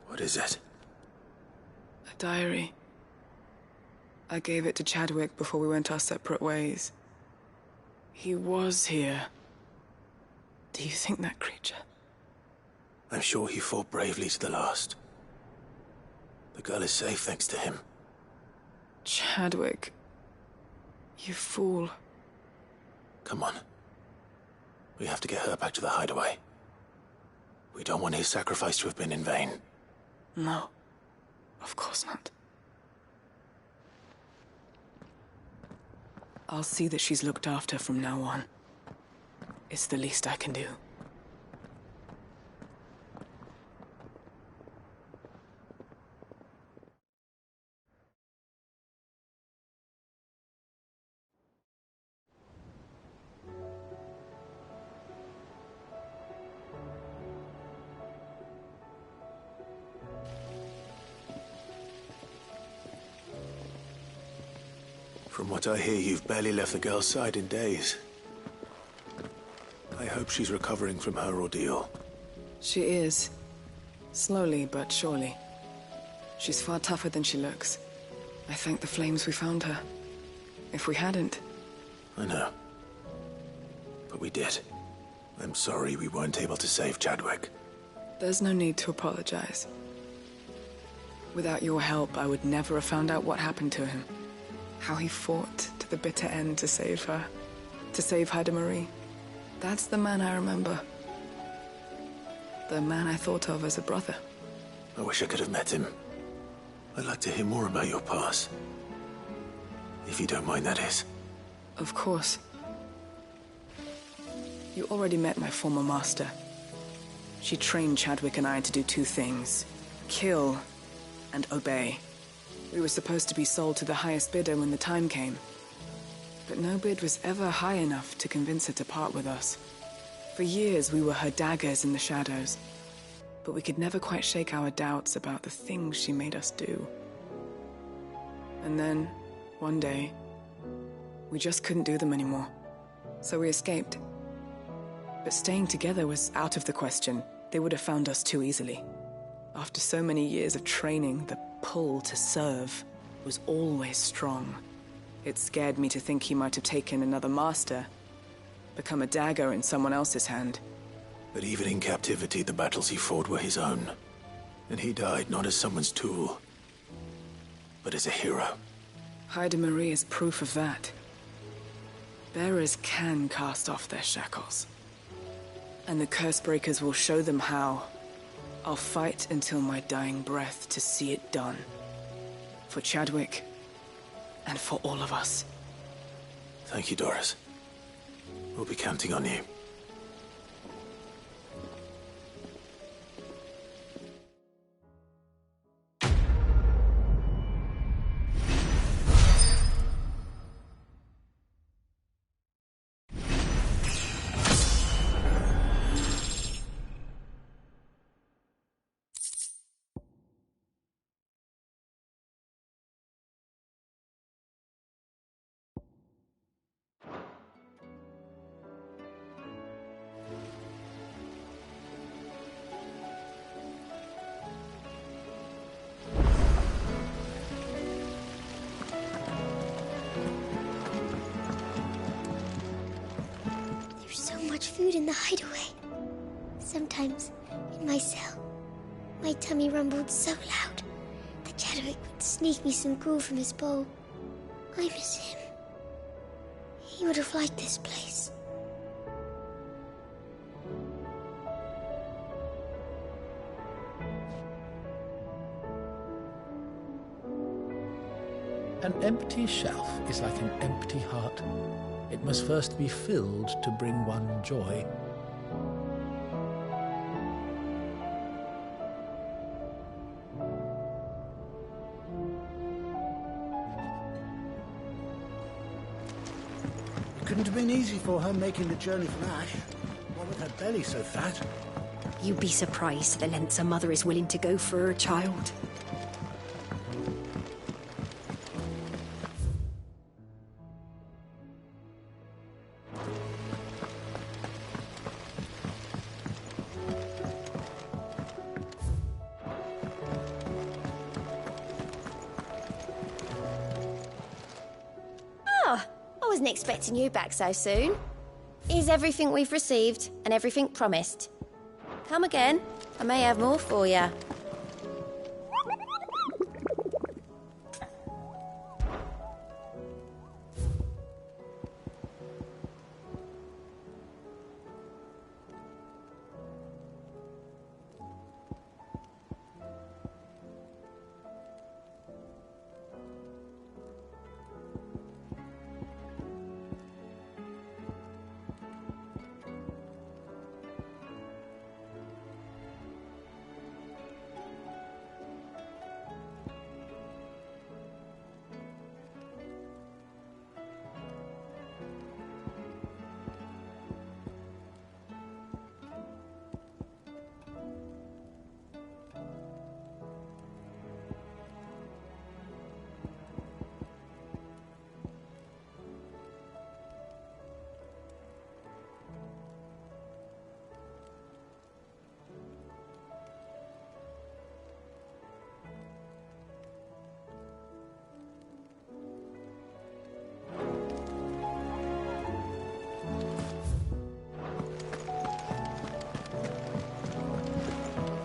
What is it? A diary. I gave it to Chadwick before we went our separate ways. He was here. Do you think that creature? I'm sure he fought bravely to the last. The girl is safe thanks to him. Chadwick. You fool. Come on. We have to get her back to the hideaway. We don't want his sacrifice to have been in vain. No. Of course not. I'll see that she's looked after from now on. It's the least I can do. From what I hear, you've barely left the girl's side in days. I hope she's recovering from her ordeal. She is. Slowly but surely. She's far tougher than she looks. I thank the flames we found her. If we hadn't... I know. But we did. I'm sorry we weren't able to save Chadwick. There's no need to apologize. Without your help, I would never have found out what happened to him. How he fought to the bitter end to save her. To save Haida Marie. That's the man I remember. The man I thought of as a brother. I wish I could have met him. I'd like to hear more about your past. If you don't mind, that is. Of course. You already met my former master. She trained Chadwick and I to do two things. Kill and obey. We were supposed to be sold to the highest bidder when the time came. But no bid was ever high enough to convince her to part with us. For years, we were her daggers in the shadows. But we could never quite shake our doubts about the things she made us do. And then, one day, we just couldn't do them anymore. So we escaped. But staying together was out of the question. They would have found us too easily. After so many years of training, the pull to serve was always strong. It scared me to think he might have taken another master, become a dagger in someone else's hand. But even in captivity, the battles he fought were his own. And he died not as someone's tool, but as a hero. Haida Marie is proof of that. Bearers can cast off their shackles. And the Cursebreakers will show them how. I'll fight until my dying breath to see it done. For Chadwick, and for all of us. Thank you, Doris. We'll be counting on you. Food in the hideaway. Sometimes, in my cell, my tummy rumbled so loud that Chadwick would sneak me some gruel from his bowl. I miss him. He would have liked this place. An empty shelf is like an empty heart. It must first be filled to bring one joy. been easy for her making the journey from Ash. What with her belly so fat? You'd be surprised the lengths a mother is willing to go for her child. Oh, I wasn't expecting you back so soon. Here's everything we've received and everything promised. Come again. I may have more for you.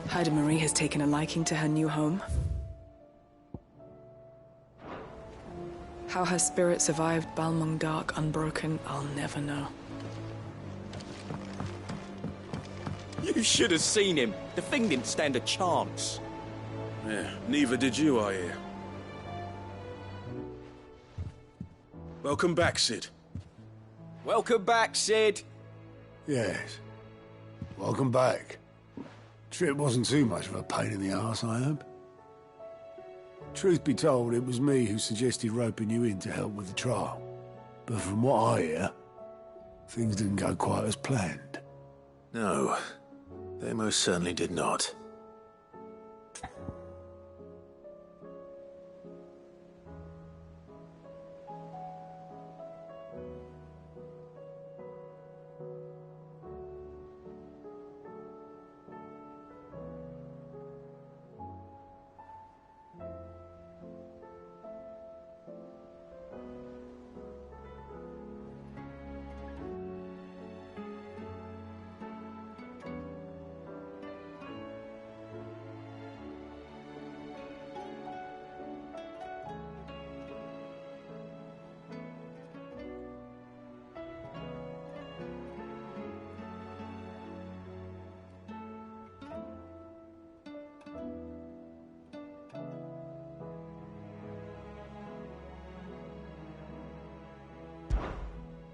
Hyda Marie has taken a liking to her new home. How her spirit survived Balmung Dark unbroken, I'll never know. You should have seen him. The thing didn't stand a chance. Yeah, neither did you, I hear. Welcome back, Sid. Welcome back, Sid. Yes. Welcome back. Trip wasn't too much of a pain in the arse, I hope. Truth be told, it was me who suggested roping you in to help with the trial. But from what I hear, things didn't go quite as planned. No, they most certainly did not.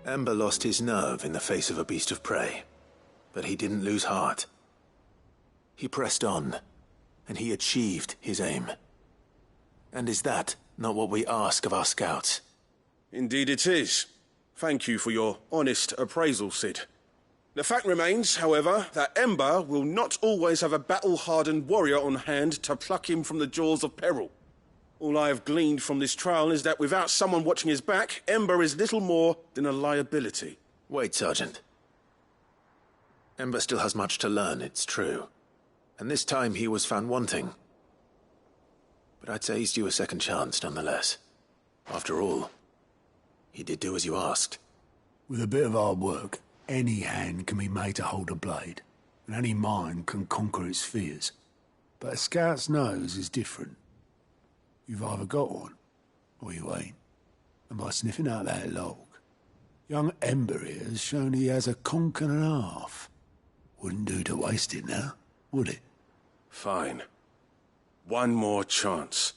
Ember lost his nerve in the face of a beast of prey, but he didn't lose heart. He pressed on, and he achieved his aim. And is that not what we ask of our scouts? Indeed it is. Thank you for your honest appraisal, Sid. The fact remains, however, that Ember will not always have a battle-hardened warrior on hand to pluck him from the jaws of peril. All I have gleaned from this trial is that without someone watching his back, Ember is little more than a liability. Wait, Sergeant. Ember still has much to learn, it's true. And this time he was found wanting. But I'd say he's due a second chance, nonetheless. After all, he did do as you asked. With a bit of hard work, any hand can be made to hold a blade, and any mind can conquer its fears. But a scout's nose is different. You've either got one, or you ain't. And by sniffing out that log, young Ember here has shown he has a conk and a half. Wouldn't do to waste it now, would it? Fine. One more chance.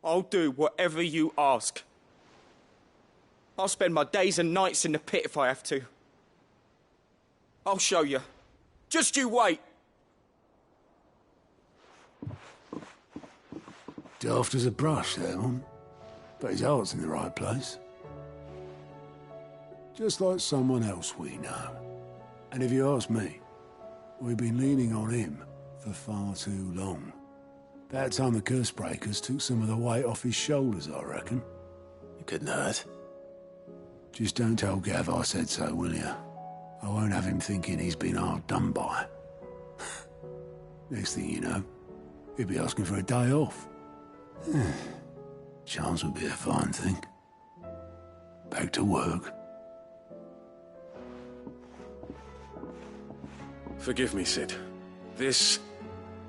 I'll do whatever you ask. I'll spend my days and nights in the pit if I have to. I'll show you. Just you wait. Daft as a brush, that one. But his heart's in the right place. Just like someone else we know. And if you ask me, we've been leaning on him for far too long. About time the curse breakers took some of the weight off his shoulders, I reckon. It couldn't hurt. Just don't tell Gav I said so, will you? I won't have him thinking he's been hard done by. Next thing you know, he'll be asking for a day off. Chance would be a fine thing. Back to work. Forgive me, Sid. This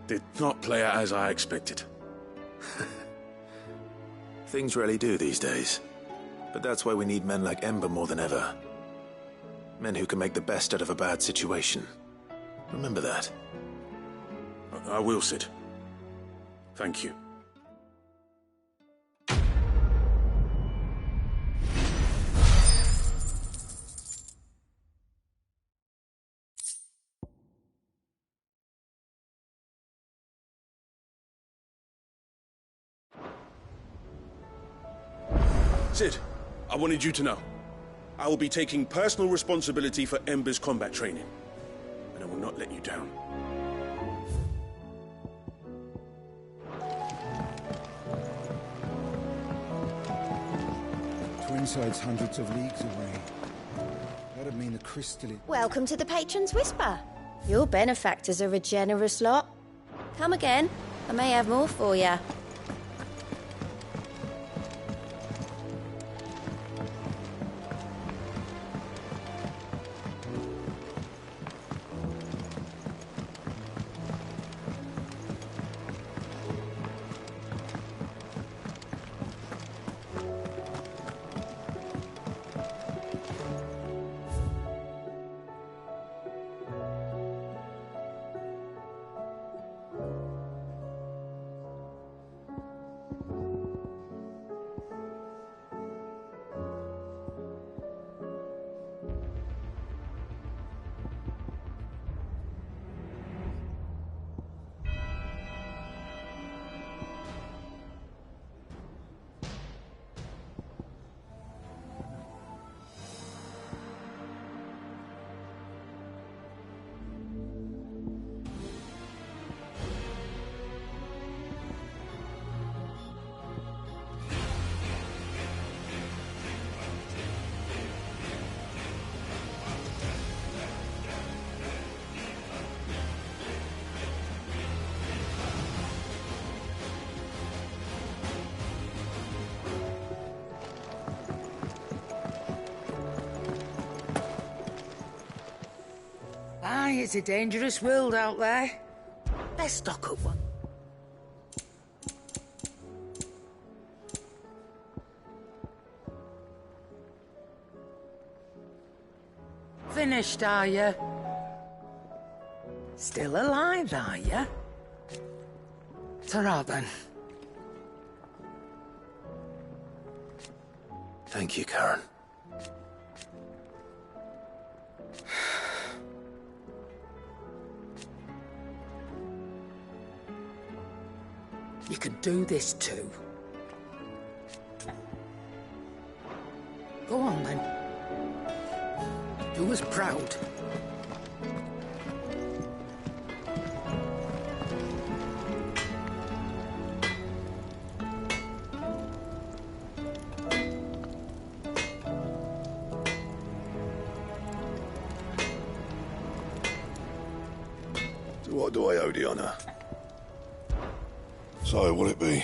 did not play out as I expected. Things rarely do these days. But that's why we need men like Ember more than ever. Men who can make the best out of a bad situation. Remember that. I will, Sid. Thank you. Sid, I wanted you to know. I will be taking personal responsibility for Ember's combat training. And I will not let you down. Twinside's hundreds of leagues away. That'd mean the crystal... Welcome to the Patron's Whisper. Your benefactors are a generous lot. Come again. I may have more for you. Aye, it's a dangerous world out there. Let's stock up one. Finished, are you? Still alive, are you? Ta-ra, then. Thank you, Karen. You can do this too. Go on then. Do us proud. So what do I owe the honor? So, will it be?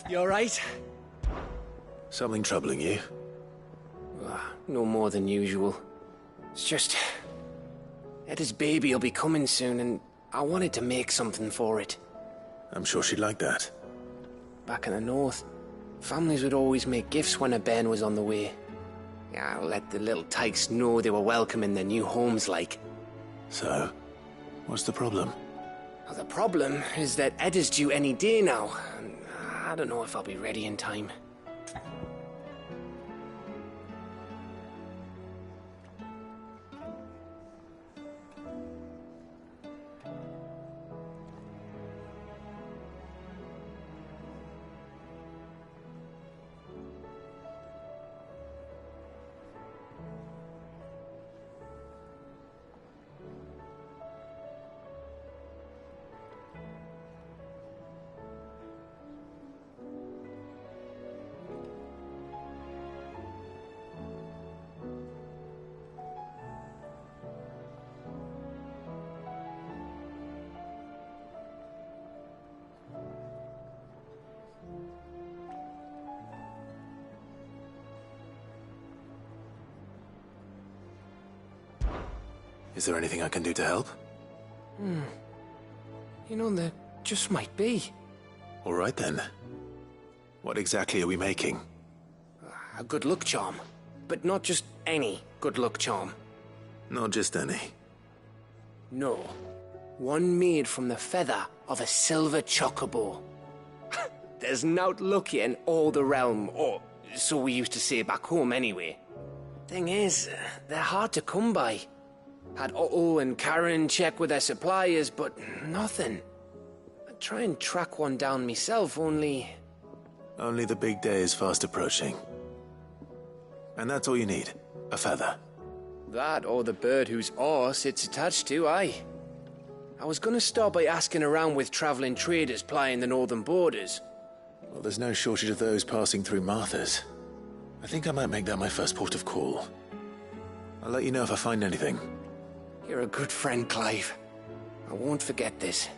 You alright? Something troubling you? No more than usual. It's just... Etta's baby will be coming soon, and I wanted to make something for it. I'm sure she'd like that. Back in the north, families would always make gifts when a bairn was on the way. Yeah, let the little tykes know they were welcome in their new homes, like. So, what's the problem? Well, the problem is that Etta's due any day now, and I don't know if I'll be ready in time. Is there anything I can do to help? You know, there just might be. All right then. What exactly are we making? A good luck charm. But not just any good luck charm. Not just any. No. One made from the feather of a silver chocobo. There's nowt luckier in all the realm, or so we used to say back home anyway. Thing is, they're hard to come by. Had Otto and Karen check with their suppliers, but nothing. I'd try and track one down myself, only... Only the big day is fast approaching. And that's all you need, a feather. That or the bird whose oar sits attached to, aye. I was gonna start by asking around with traveling traders plying the northern borders. Well, there's no shortage of those passing through Martha's. I think I might make that my first port of call. I'll let you know if I find anything. You're a good friend, Clive. I won't forget this.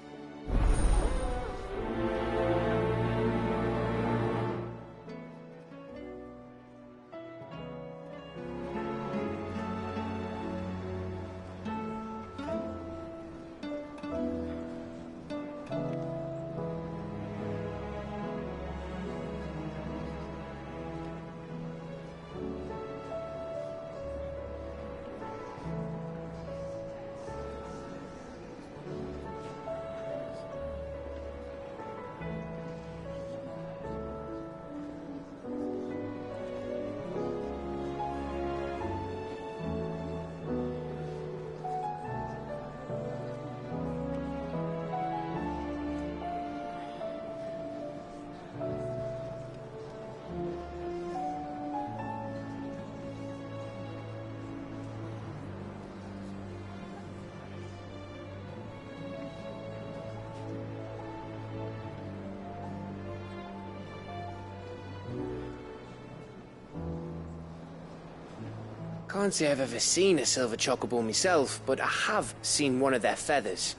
Can't say I've ever seen a silver chocobo myself, but I have seen one of their feathers.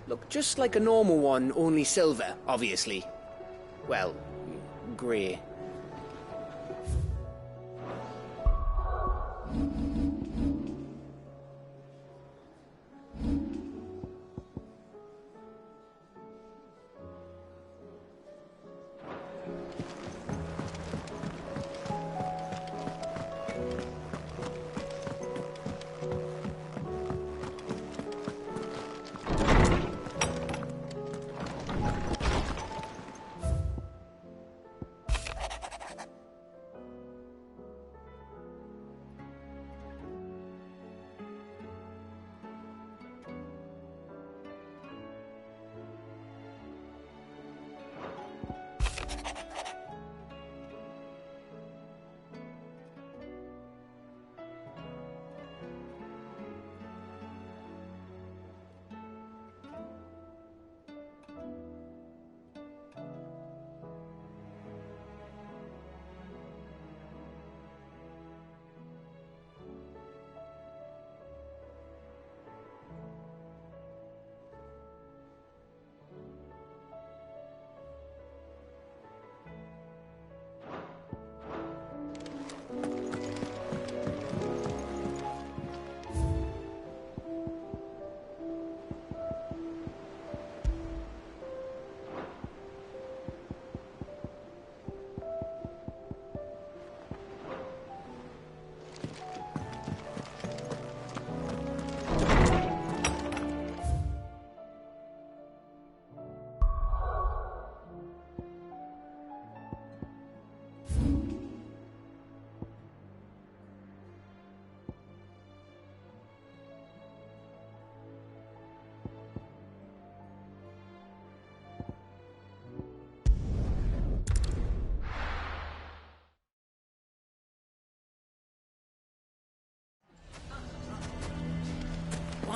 Look just like a normal one, only silver, obviously. Well, grey.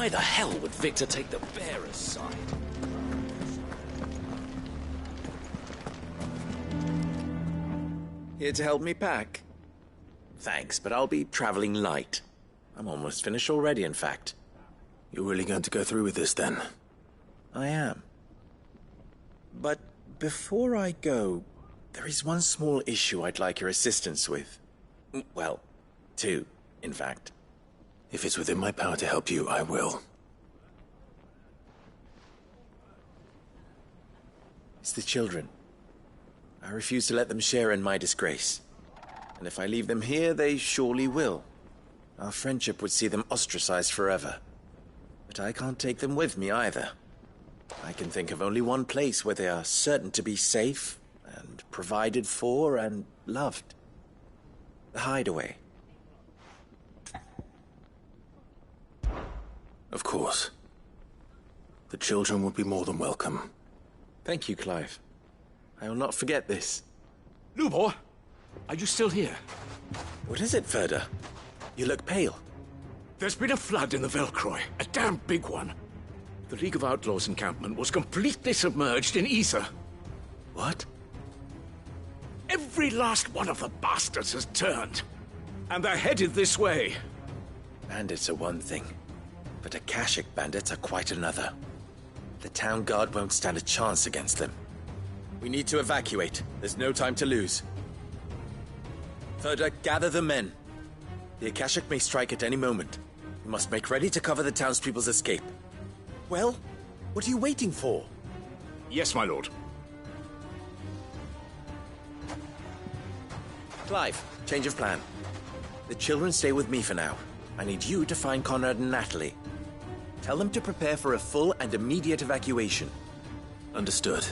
Why the hell would Victor take the bearer's side? Here to help me pack? Thanks, but I'll be traveling light. I'm almost finished already, in fact. You're really going to go through with this, then? I am. But before I go, there is one small issue I'd like your assistance with. Well, two, in fact. If it's within my power to help you, I will. It's the children. I refuse to let them share in my disgrace. And if I leave them here, they surely will. Our friendship would see them ostracized forever. But I can't take them with me either. I can think of only one place where they are certain to be safe and provided for and loved. The hideaway. Of course. The children would be more than welcome. Thank you, Clive. I will not forget this. Lubor, are you still here? What is it, Ferda? You look pale. There's been a flood in the Velcroy, a damn big one. The League of Outlaws encampment was completely submerged in ether. What? Every last one of the bastards has turned. And they're headed this way. Bandits are one thing, but Akashic bandits are quite another. The town guard won't stand a chance against them. We need to evacuate. There's no time to lose. Ferda, gather the men. The Akashic may strike at any moment. We must make ready to cover the townspeople's escape. Well, what are you waiting for? Yes, my lord. Clive, change of plan. The children stay with me for now. I need you to find Conrad and Natalie. Tell them to prepare for a full and immediate evacuation. Understood.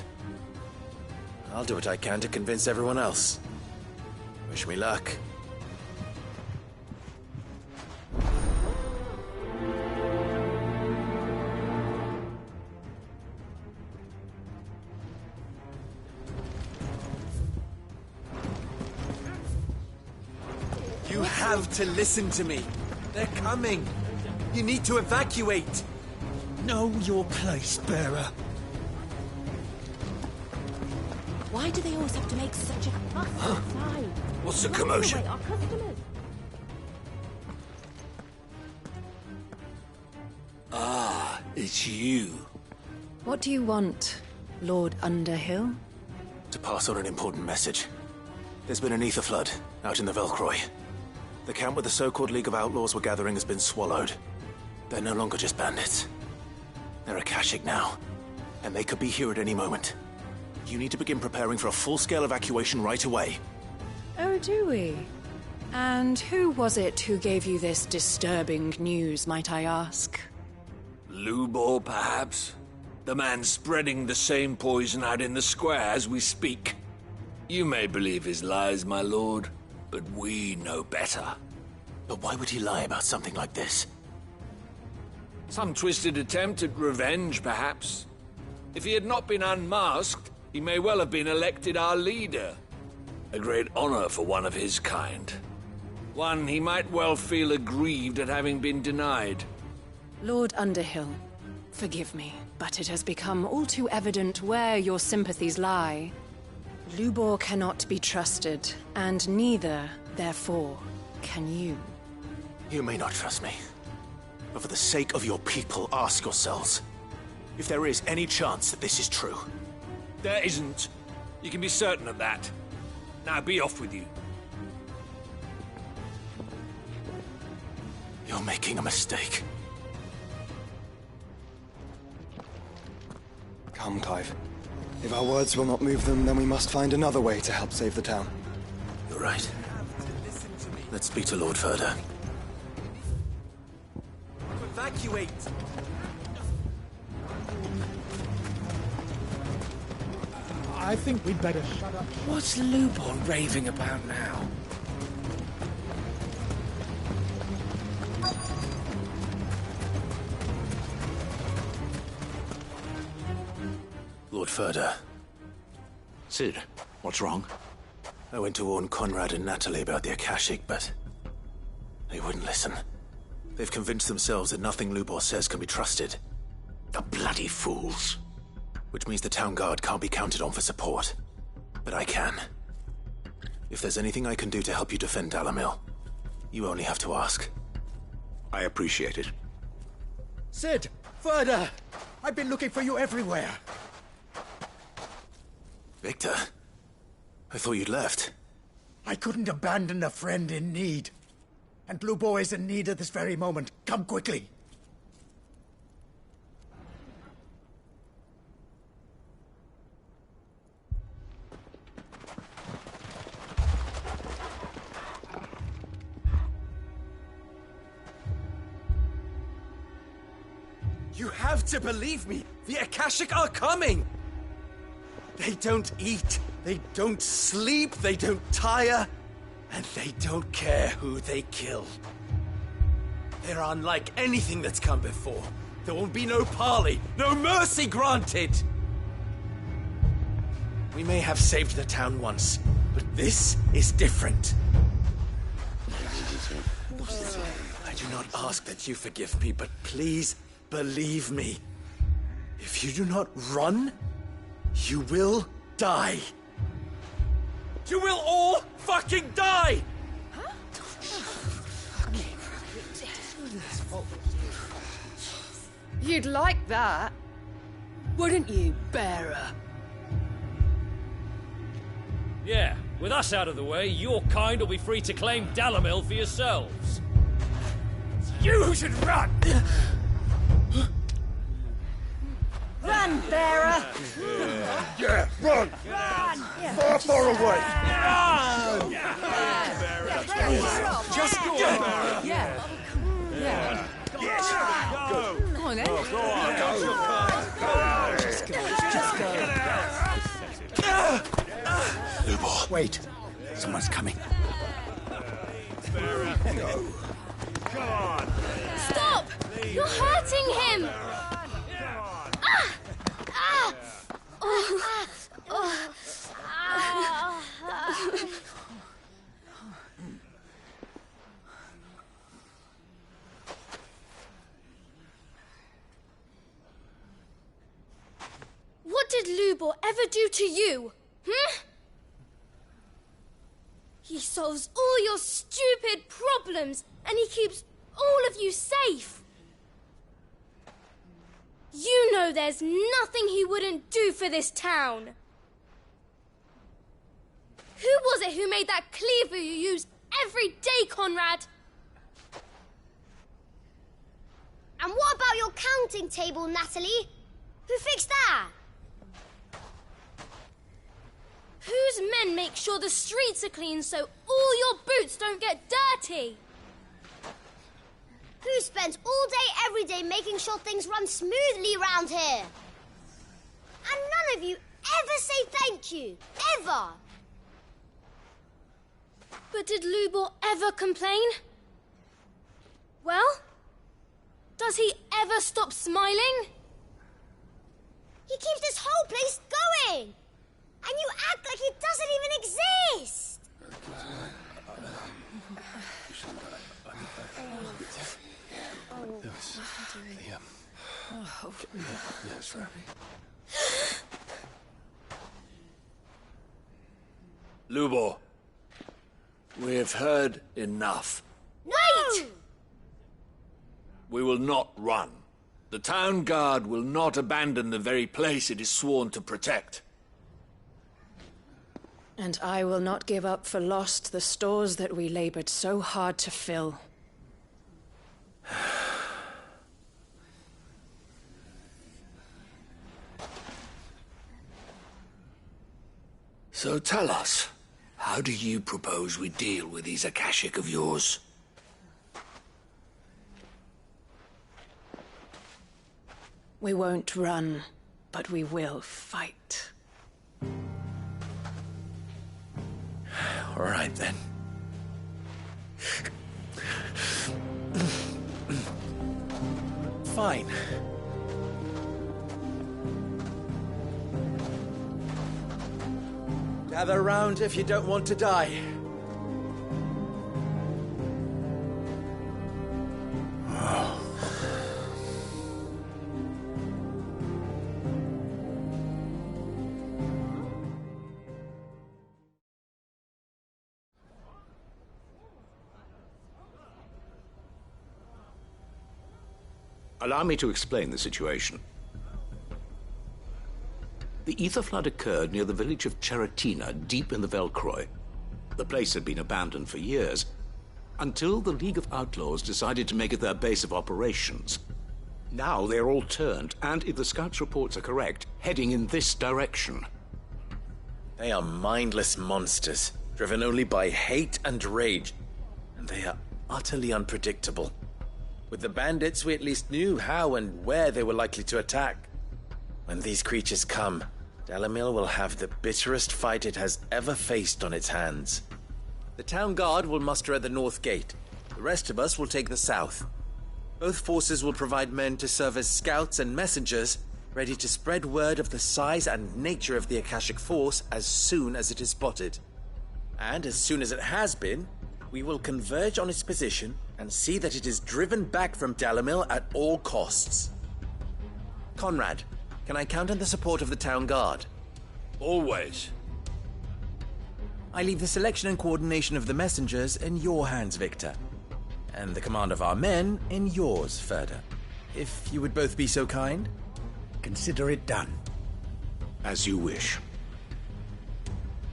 I'll do what I can to convince everyone else. Wish me luck. You have to listen to me. They're coming. You need to evacuate. Know your place, bearer. Why do they always have to make such a fuss outside? What's the commotion? Our customers. Ah, it's you. What do you want, Lord Underhill? To pass on an important message. There's been an ether flood out in the Velcroy. The camp where the so-called League of Outlaws were gathering has been swallowed. They're no longer just bandits. They're Akashic now, and they could be here at any moment. You need to begin preparing for a full-scale evacuation right away. Oh, do we? And who was it who gave you this disturbing news, might I ask? Lubor, perhaps? The man spreading the same poison out in the square as we speak. You may believe his lies, my lord, but we know better. But why would he lie about something like this? Some twisted attempt at revenge, perhaps. If he had not been unmasked, he may well have been elected our leader. A great honor for one of his kind. One he might well feel aggrieved at having been denied. Lord Underhill, forgive me, but it has become all too evident where your sympathies lie. Lubor cannot be trusted, and neither, therefore, can you. You may not trust me, but for the sake of your people, ask yourselves if there is any chance that this is true. There isn't. You can be certain of that. Now be off with you. You're making a mistake. Come, Clive. If our words will not move them, then we must find another way to help save the town. You're right. Let's speak to Lord Ferda. Evacuate! I think we'd better shut up. What's Lubor raving about now? Lord Ferda. Sid, what's wrong? I went to warn Conrad and Natalie about the Akashic, but they wouldn't listen. They've convinced themselves that nothing Lubor says can be trusted. The bloody fools. Which means the town guard can't be counted on for support. But I can. If there's anything I can do to help you defend Dalamil, you only have to ask. I appreciate it. Sid! Further! I've been looking for you everywhere. Victor? I thought you'd left. I couldn't abandon a friend in need. And Lubor is in need at this very moment. Come quickly. You have to believe me! The Akashic are coming! They don't eat, they don't sleep, they don't tire, and they don't care who they kill. They're unlike anything that's come before. There will be no parley, no mercy granted! We may have saved the town once, but this is different. I do not ask that you forgive me, but please believe me. If you do not run, you will die. You will all fucking die! You'd like that, wouldn't you, bearer? Yeah, with us out of the way, your kind will be free to claim Dalamil for yourselves. You who should run! Run, bearer! Yeah, run! Run! Far, far away! Run! Just go! Yeah. Yeah. Yes! Go! Go on, then. Go on, go! Just go. Just go. Lubor. Wait. Someone's coming. No. Come on! Stop! You're hurting him! Ah! Ah! Oh! Oh! Ah! What did Lubor ever do to you? He solves all your stupid problems, and he keeps all of you safe. You know there's nothing he wouldn't do for this town. Who was it who made that cleaver you use every day, Conrad? And what about your counting table, Natalie? Who fixed that? Whose men make sure the streets are clean so all your boots don't get dirty? Who spends all day, every day making sure things run smoothly round here? And none of you ever say thank you. Ever. But did Lubor ever complain? Well, does he ever stop smiling? He keeps this whole place going. And you act like he doesn't even exist. Lubor, we have heard enough. Wait! We will not run. The town guard will not abandon the very place it is sworn to protect. And I will not give up for lost the stores that we labored so hard to fill. So tell us, how do you propose we deal with these Akashic of yours? We won't run, but we will fight. All right, then. Fine. Gather round if you don't want to die. Allow me to explain the situation. The ether flood occurred near the village of Cheratina, deep in the Velcroy. The place had been abandoned for years, until the League of Outlaws decided to make it their base of operations. Now they're all turned, and if the scouts' reports are correct, heading in this direction. They are mindless monsters, driven only by hate and rage, and they are utterly unpredictable. With the bandits, we at least knew how and where they were likely to attack. When these creatures come, Dalimil will have the bitterest fight it has ever faced on its hands. The town guard will muster at the north gate. The rest of us will take the south. Both forces will provide men to serve as scouts and messengers, ready to spread word of the size and nature of the Akashic Force as soon as it is spotted. And as soon as it has been, we will converge on its position and see that it is driven back from Dalimil at all costs. Conrad, can I count on the support of the town guard? Always. I leave the selection and coordination of the messengers in your hands, Victor. And the command of our men in yours, Ferda. If you would both be so kind. Consider it done. As you wish.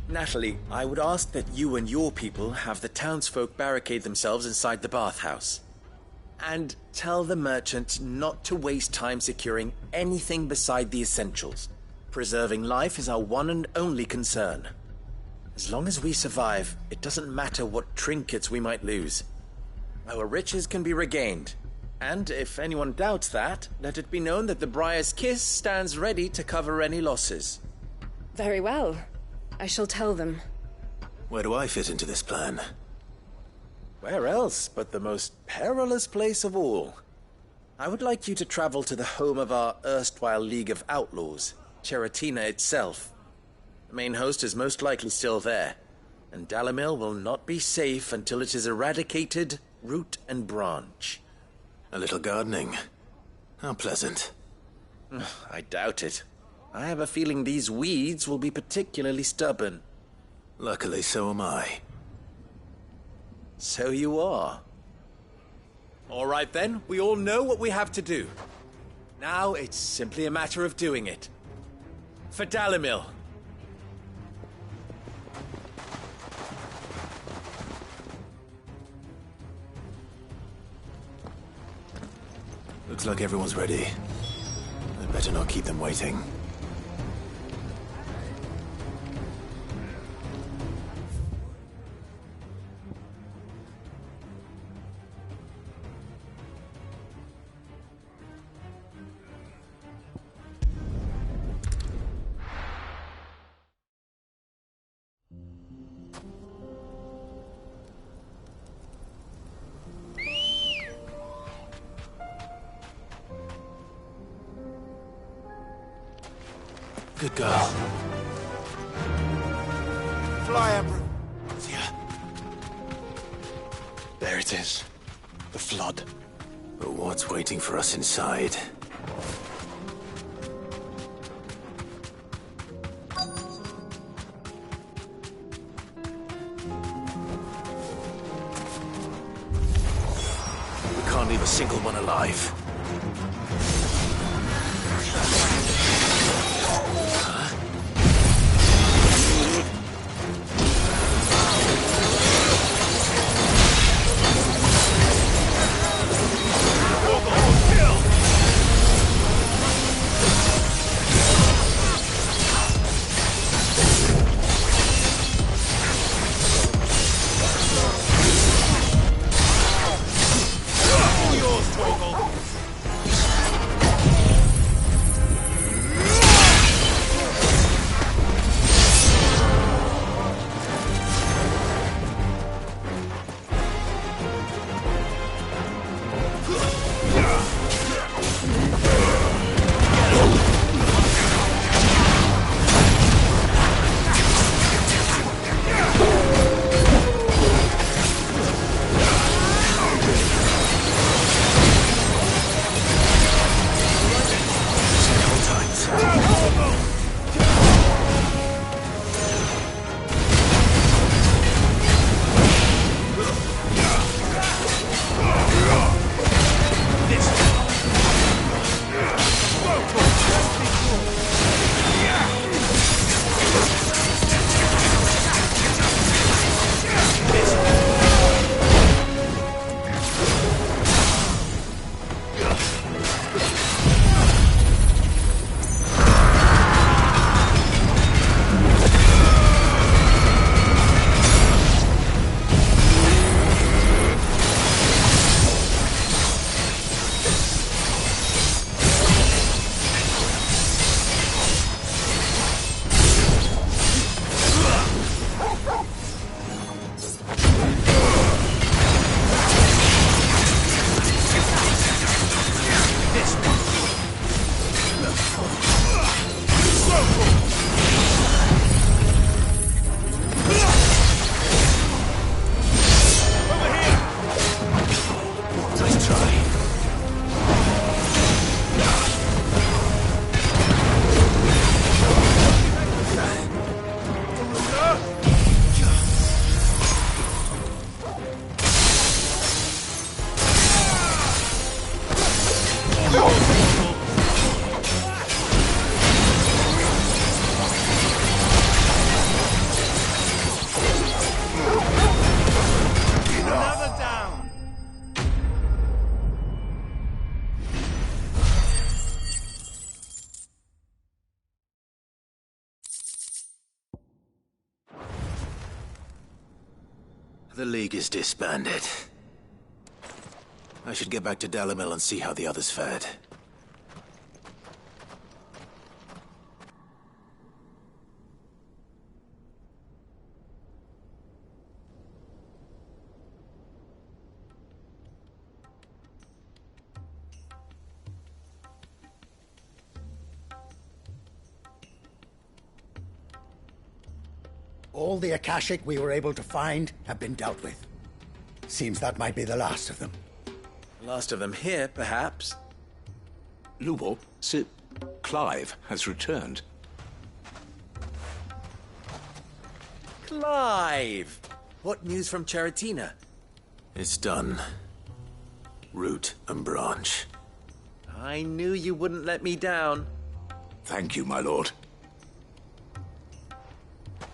Natalie, I would ask that you and your people have the townsfolk barricade themselves inside the bathhouse. And tell the merchant not to waste time securing anything beside the essentials. Preserving life is our one and only concern. As long as we survive, it doesn't matter what trinkets we might lose. Our riches can be regained. And if anyone doubts that, let it be known that the Briar's Kiss stands ready to cover any losses. Very well. I shall tell them. Where do I fit into this plan? Where else but the most perilous place of all? I would like you to travel to the home of our erstwhile League of Outlaws, Cheratina itself. The main host is most likely still there, and Dalimil will not be safe until it is eradicated root and branch. A little gardening. How pleasant. I doubt it. I have a feeling these weeds will be particularly stubborn. Luckily, so am I. So you are. All right then, we all know what we have to do. Now it's simply a matter of doing it. For Dalimil. Looks like everyone's ready. I'd better not keep them waiting. Good girl. Fly, Emperor. There it is. The flood. But what's waiting for us inside? We can't leave a single one alive. Yours, Toggle! The League is disbanded. I should get back to Dalimil and see how the others fared. All the Akashic we were able to find have been dealt with. Seems that might be the last of them. Last of them here, perhaps. Lubo, Sir Clive has returned. Clive! What news from Charatina? It's done. Root and branch. I knew you wouldn't let me down. Thank you, my lord.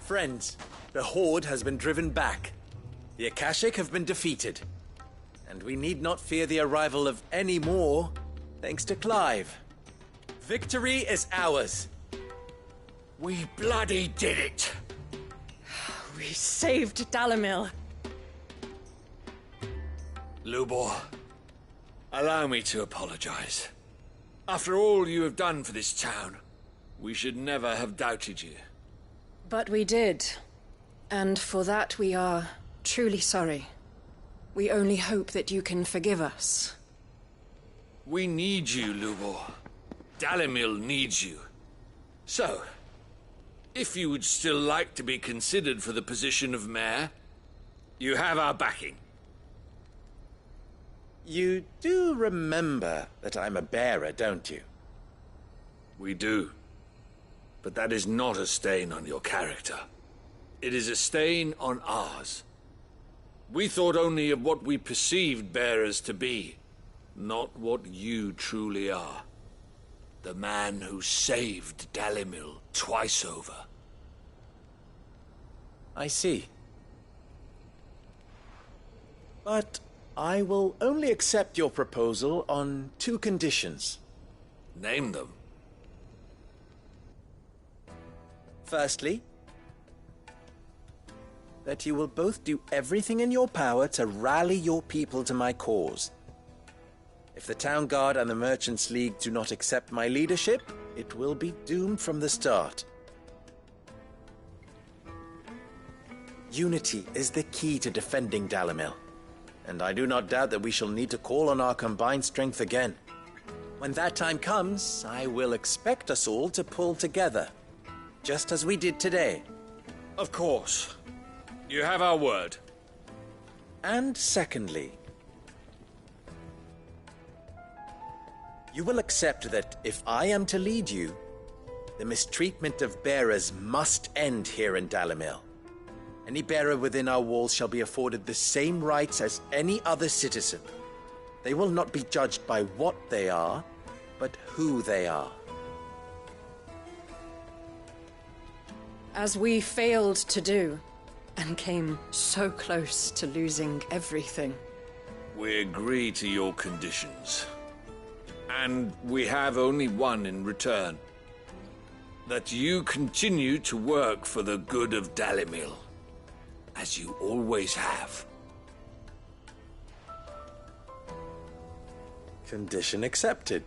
Friends, the Horde has been driven back. The Akashic have been defeated. And we need not fear the arrival of any more, thanks to Clive. Victory is ours. We bloody did it! We saved Dalimil. Lubor, allow me to apologize. After all you have done for this town, we should never have doubted you. But we did. And for that we are truly sorry. We only hope that you can forgive us. We need you, Lubor. Dalimil needs you. So, if you would still like to be considered for the position of mayor, you have our backing. You do remember that I'm a bearer, don't you? We do. But that is not a stain on your character. It is a stain on ours. We thought only of what we perceived bearers to be, not what you truly are. The man who saved Dalimil twice over. I see. But I will only accept your proposal on 2 conditions. Name them. Firstly, that you will both do everything in your power to rally your people to my cause. If the Town Guard and the Merchants League do not accept my leadership, it will be doomed from the start. Unity is the key to defending Dalimil, and I do not doubt that we shall need to call on our combined strength again. When that time comes, I will expect us all to pull together, just as we did today. Of course. You have our word. And secondly, you will accept that if I am to lead you, the mistreatment of bearers must end here in Dalimil. Any bearer within our walls shall be afforded the same rights as any other citizen. They will not be judged by what they are, but who they are. As we failed to do, and came so close to losing everything. We agree to your conditions. And we have only one in return. That you continue to work for the good of Dalimil, as you always have. Condition accepted.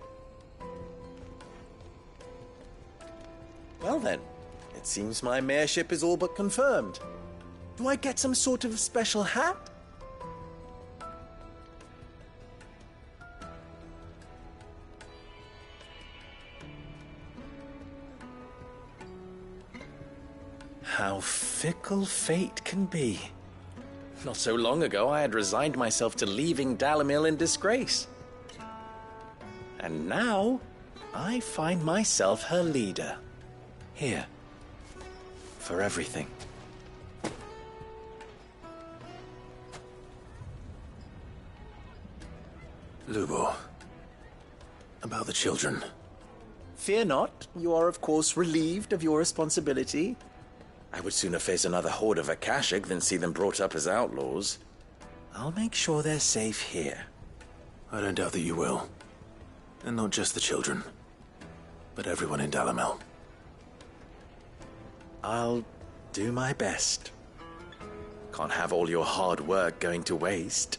Well then, it seems my mayorship is all but confirmed. Do I get some sort of special hat? How fickle fate can be. Not so long ago, I had resigned myself to leaving Dalimil in disgrace. And now, I find myself her leader. Here. For everything. Lubo, about the children. Fear not. You are, of course, relieved of your responsibility. I would sooner face another horde of Akashic than see them brought up as outlaws. I'll make sure they're safe here. I don't doubt that you will. And not just the children, but everyone in Dalimil. I'll do my best. Can't have all your hard work going to waste.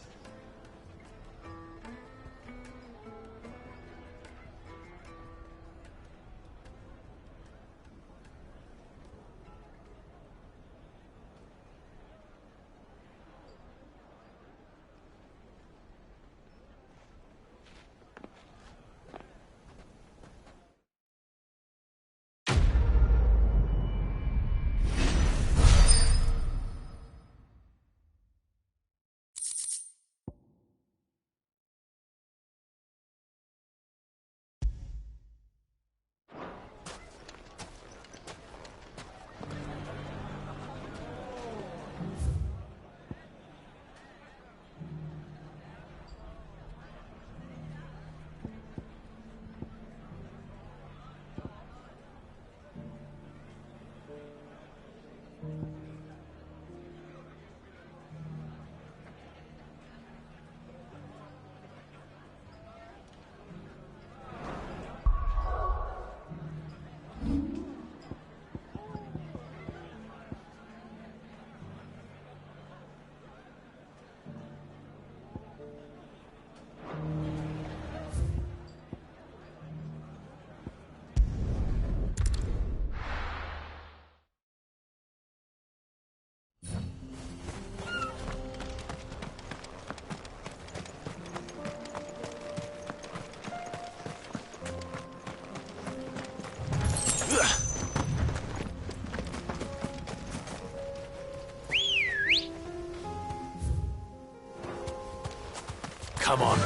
Come on.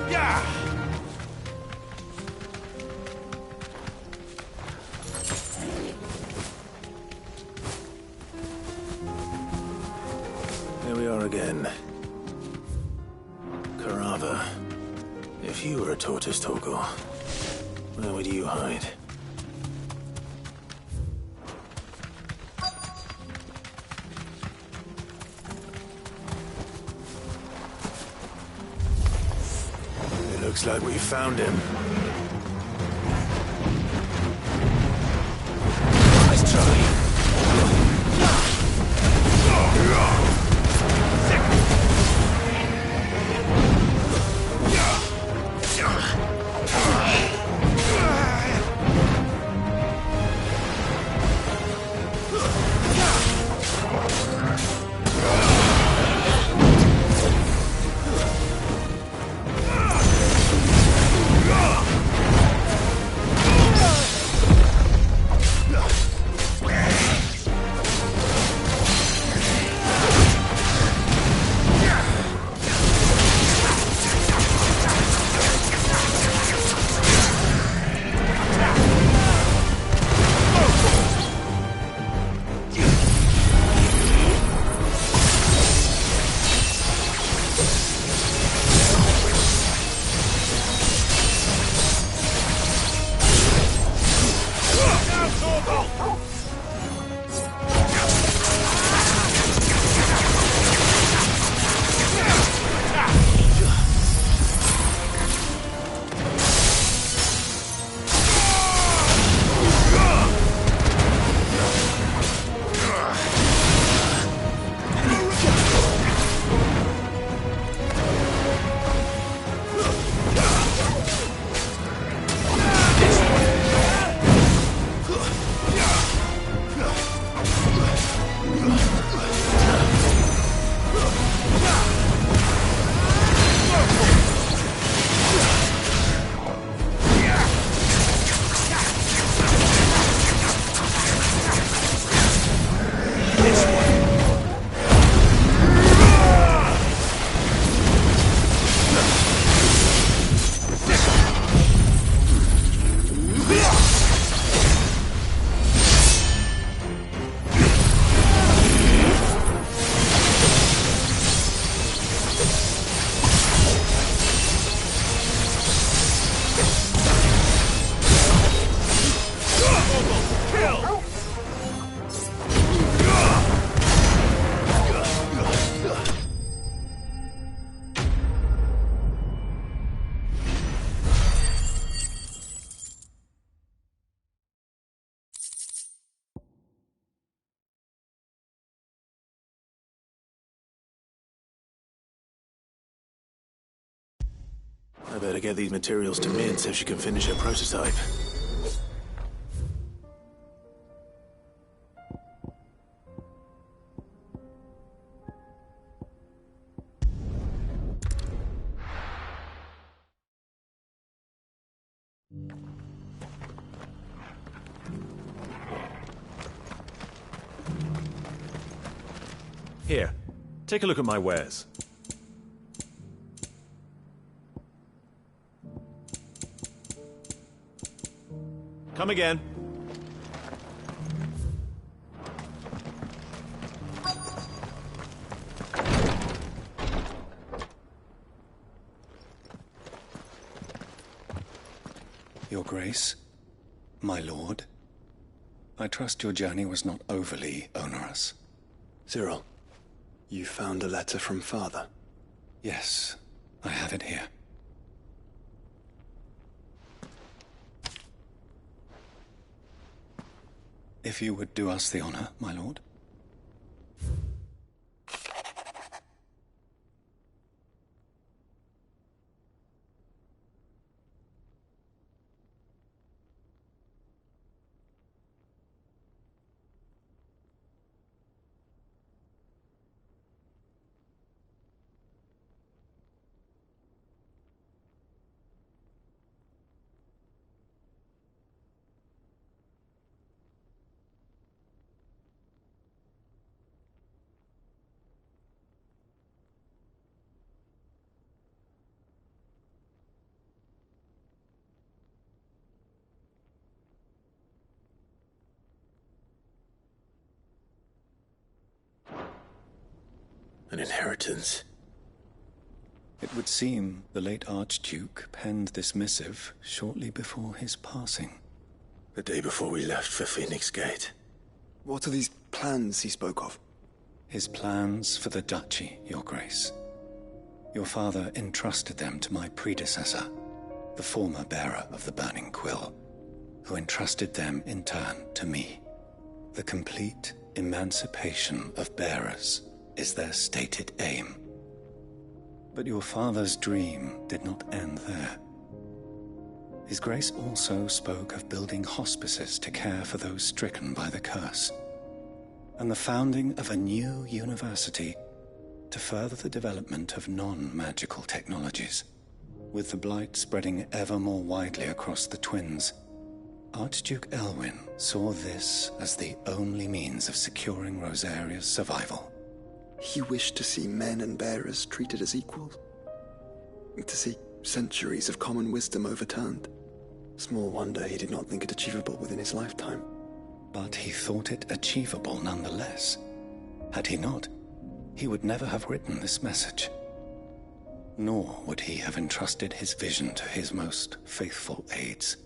Yeah! There we are again. Carava, if you were a tortoise, Torgal, where would you hide? Looks like we found him. Nice try. better get these materials to Min so she can finish her prototype. Here, take a look at my wares. Come again. Your Grace, my lord, I trust your journey was not overly onerous. Cyril, you found a letter from Father? Yes, I have it here. If you would do us the honor, my lord. An inheritance. It would seem the late Archduke penned this missive shortly before his passing. The day before we left for Phoenix Gate. What are these plans he spoke of? His plans for the duchy, Your Grace. Your father entrusted them to my predecessor, the former bearer of the Burning Quill, who entrusted them in turn to me. The complete emancipation of bearers is their stated aim. But your father's dream did not end there. His Grace also spoke of building hospices to care for those stricken by the curse, and the founding of a new university to further the development of non-magical technologies. With the blight spreading ever more widely across the twins, Archduke Elwyn saw this as the only means of securing Rosaria's survival. He wished to see men and bearers treated as equals. To see centuries of common wisdom overturned. Small wonder he did not think it achievable within his lifetime. But he thought it achievable nonetheless. Had he not, he would never have written this message. Nor would he have entrusted his vision to his most faithful aides.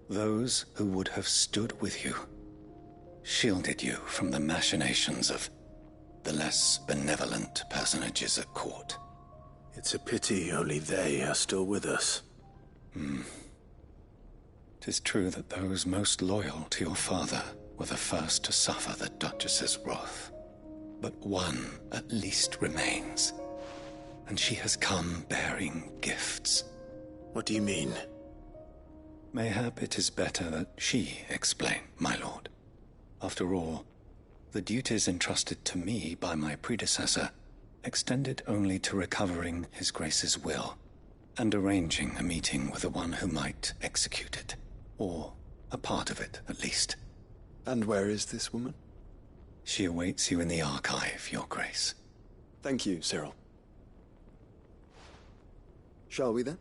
Those who would have stood with you, shielded you from the machinations of the less benevolent personages at court. It's a pity only they are still with us. 'Tis true that those most loyal to your father were the first to suffer the Duchess's wrath. But one at least remains, and she has come bearing gifts. What do you mean? Mayhap it is better that she explain, my lord. After all, the duties entrusted to me by my predecessor extended only to recovering His Grace's will and arranging a meeting with the one who might execute it, or a part of it at least. And where is this woman? She awaits you in the archive, Your Grace. Thank you, Cyril. Shall we then?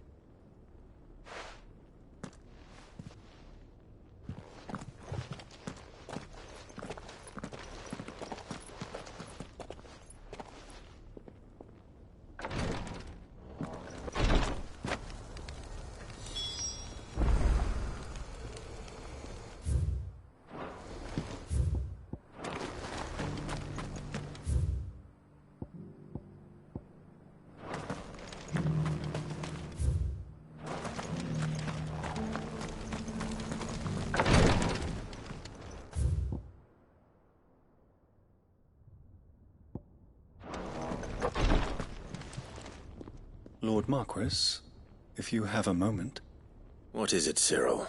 Lord Marquis, if you have a moment. What is it, Cyril?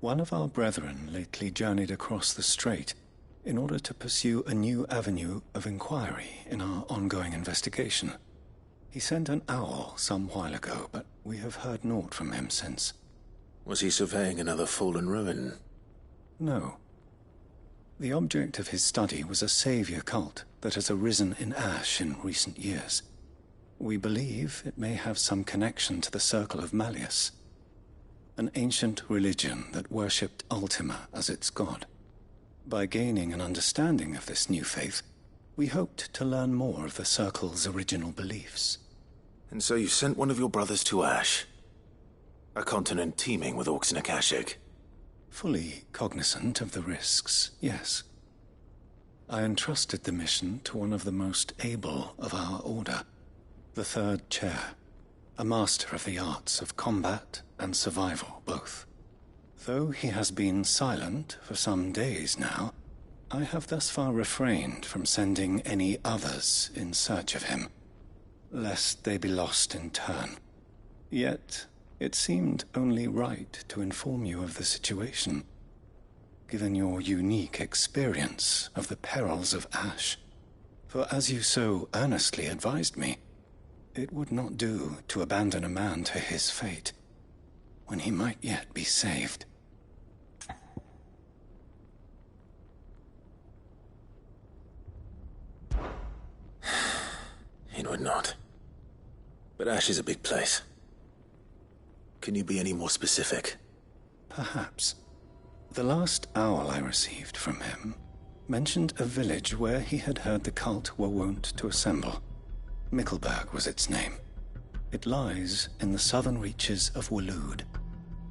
One of our brethren lately journeyed across the strait in order to pursue a new avenue of inquiry in our ongoing investigation. He sent an owl some while ago, but we have heard naught from him since. Was he surveying another fallen ruin? No. The object of his study was a savior cult that has arisen in Ash in recent years. We believe it may have some connection to the Circle of Malleus, an ancient religion that worshipped Ultima as its god. By gaining an understanding of this new faith, we hoped to learn more of the Circle's original beliefs. And so you sent one of your brothers to Ash? A continent teeming with orcs and Akashic? Fully cognizant of the risks, yes. I entrusted the mission to one of the most able of our order, the Third Chair, a master of the arts of combat and survival both. Though he has been silent for some days now, I have thus far refrained from sending any others in search of him, lest they be lost in turn. Yet, it seemed only right to inform you of the situation, given your unique experience of the perils of Ash. For as you so earnestly advised me, it would not do to abandon a man to his fate, when he might yet be saved. It would not. But Ash is a big place. Can you be any more specific? Perhaps. The last owl I received from him mentioned a village where he had heard the cult were wont to assemble. Mickleburg was its name. It lies in the southern reaches of Waloed.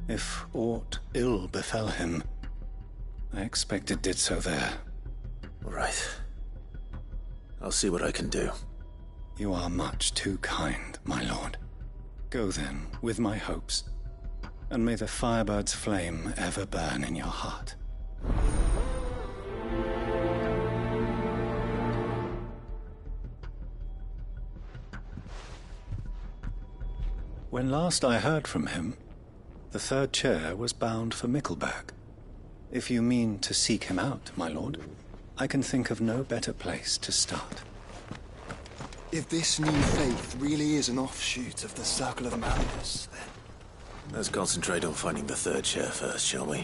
If aught ill befell him, I expect it did so there. Right. I'll see what I can do. You are much too kind, my lord. Go then, with my hopes, and may the Firebird's flame ever burn in your heart. When last I heard from him, the Third Chair was bound for Mickleburg. If you mean to seek him out, my lord, I can think of no better place to start. If this new faith really is an offshoot of the Circle of Malleus, then... Let's concentrate on finding the Third Chair first, shall we?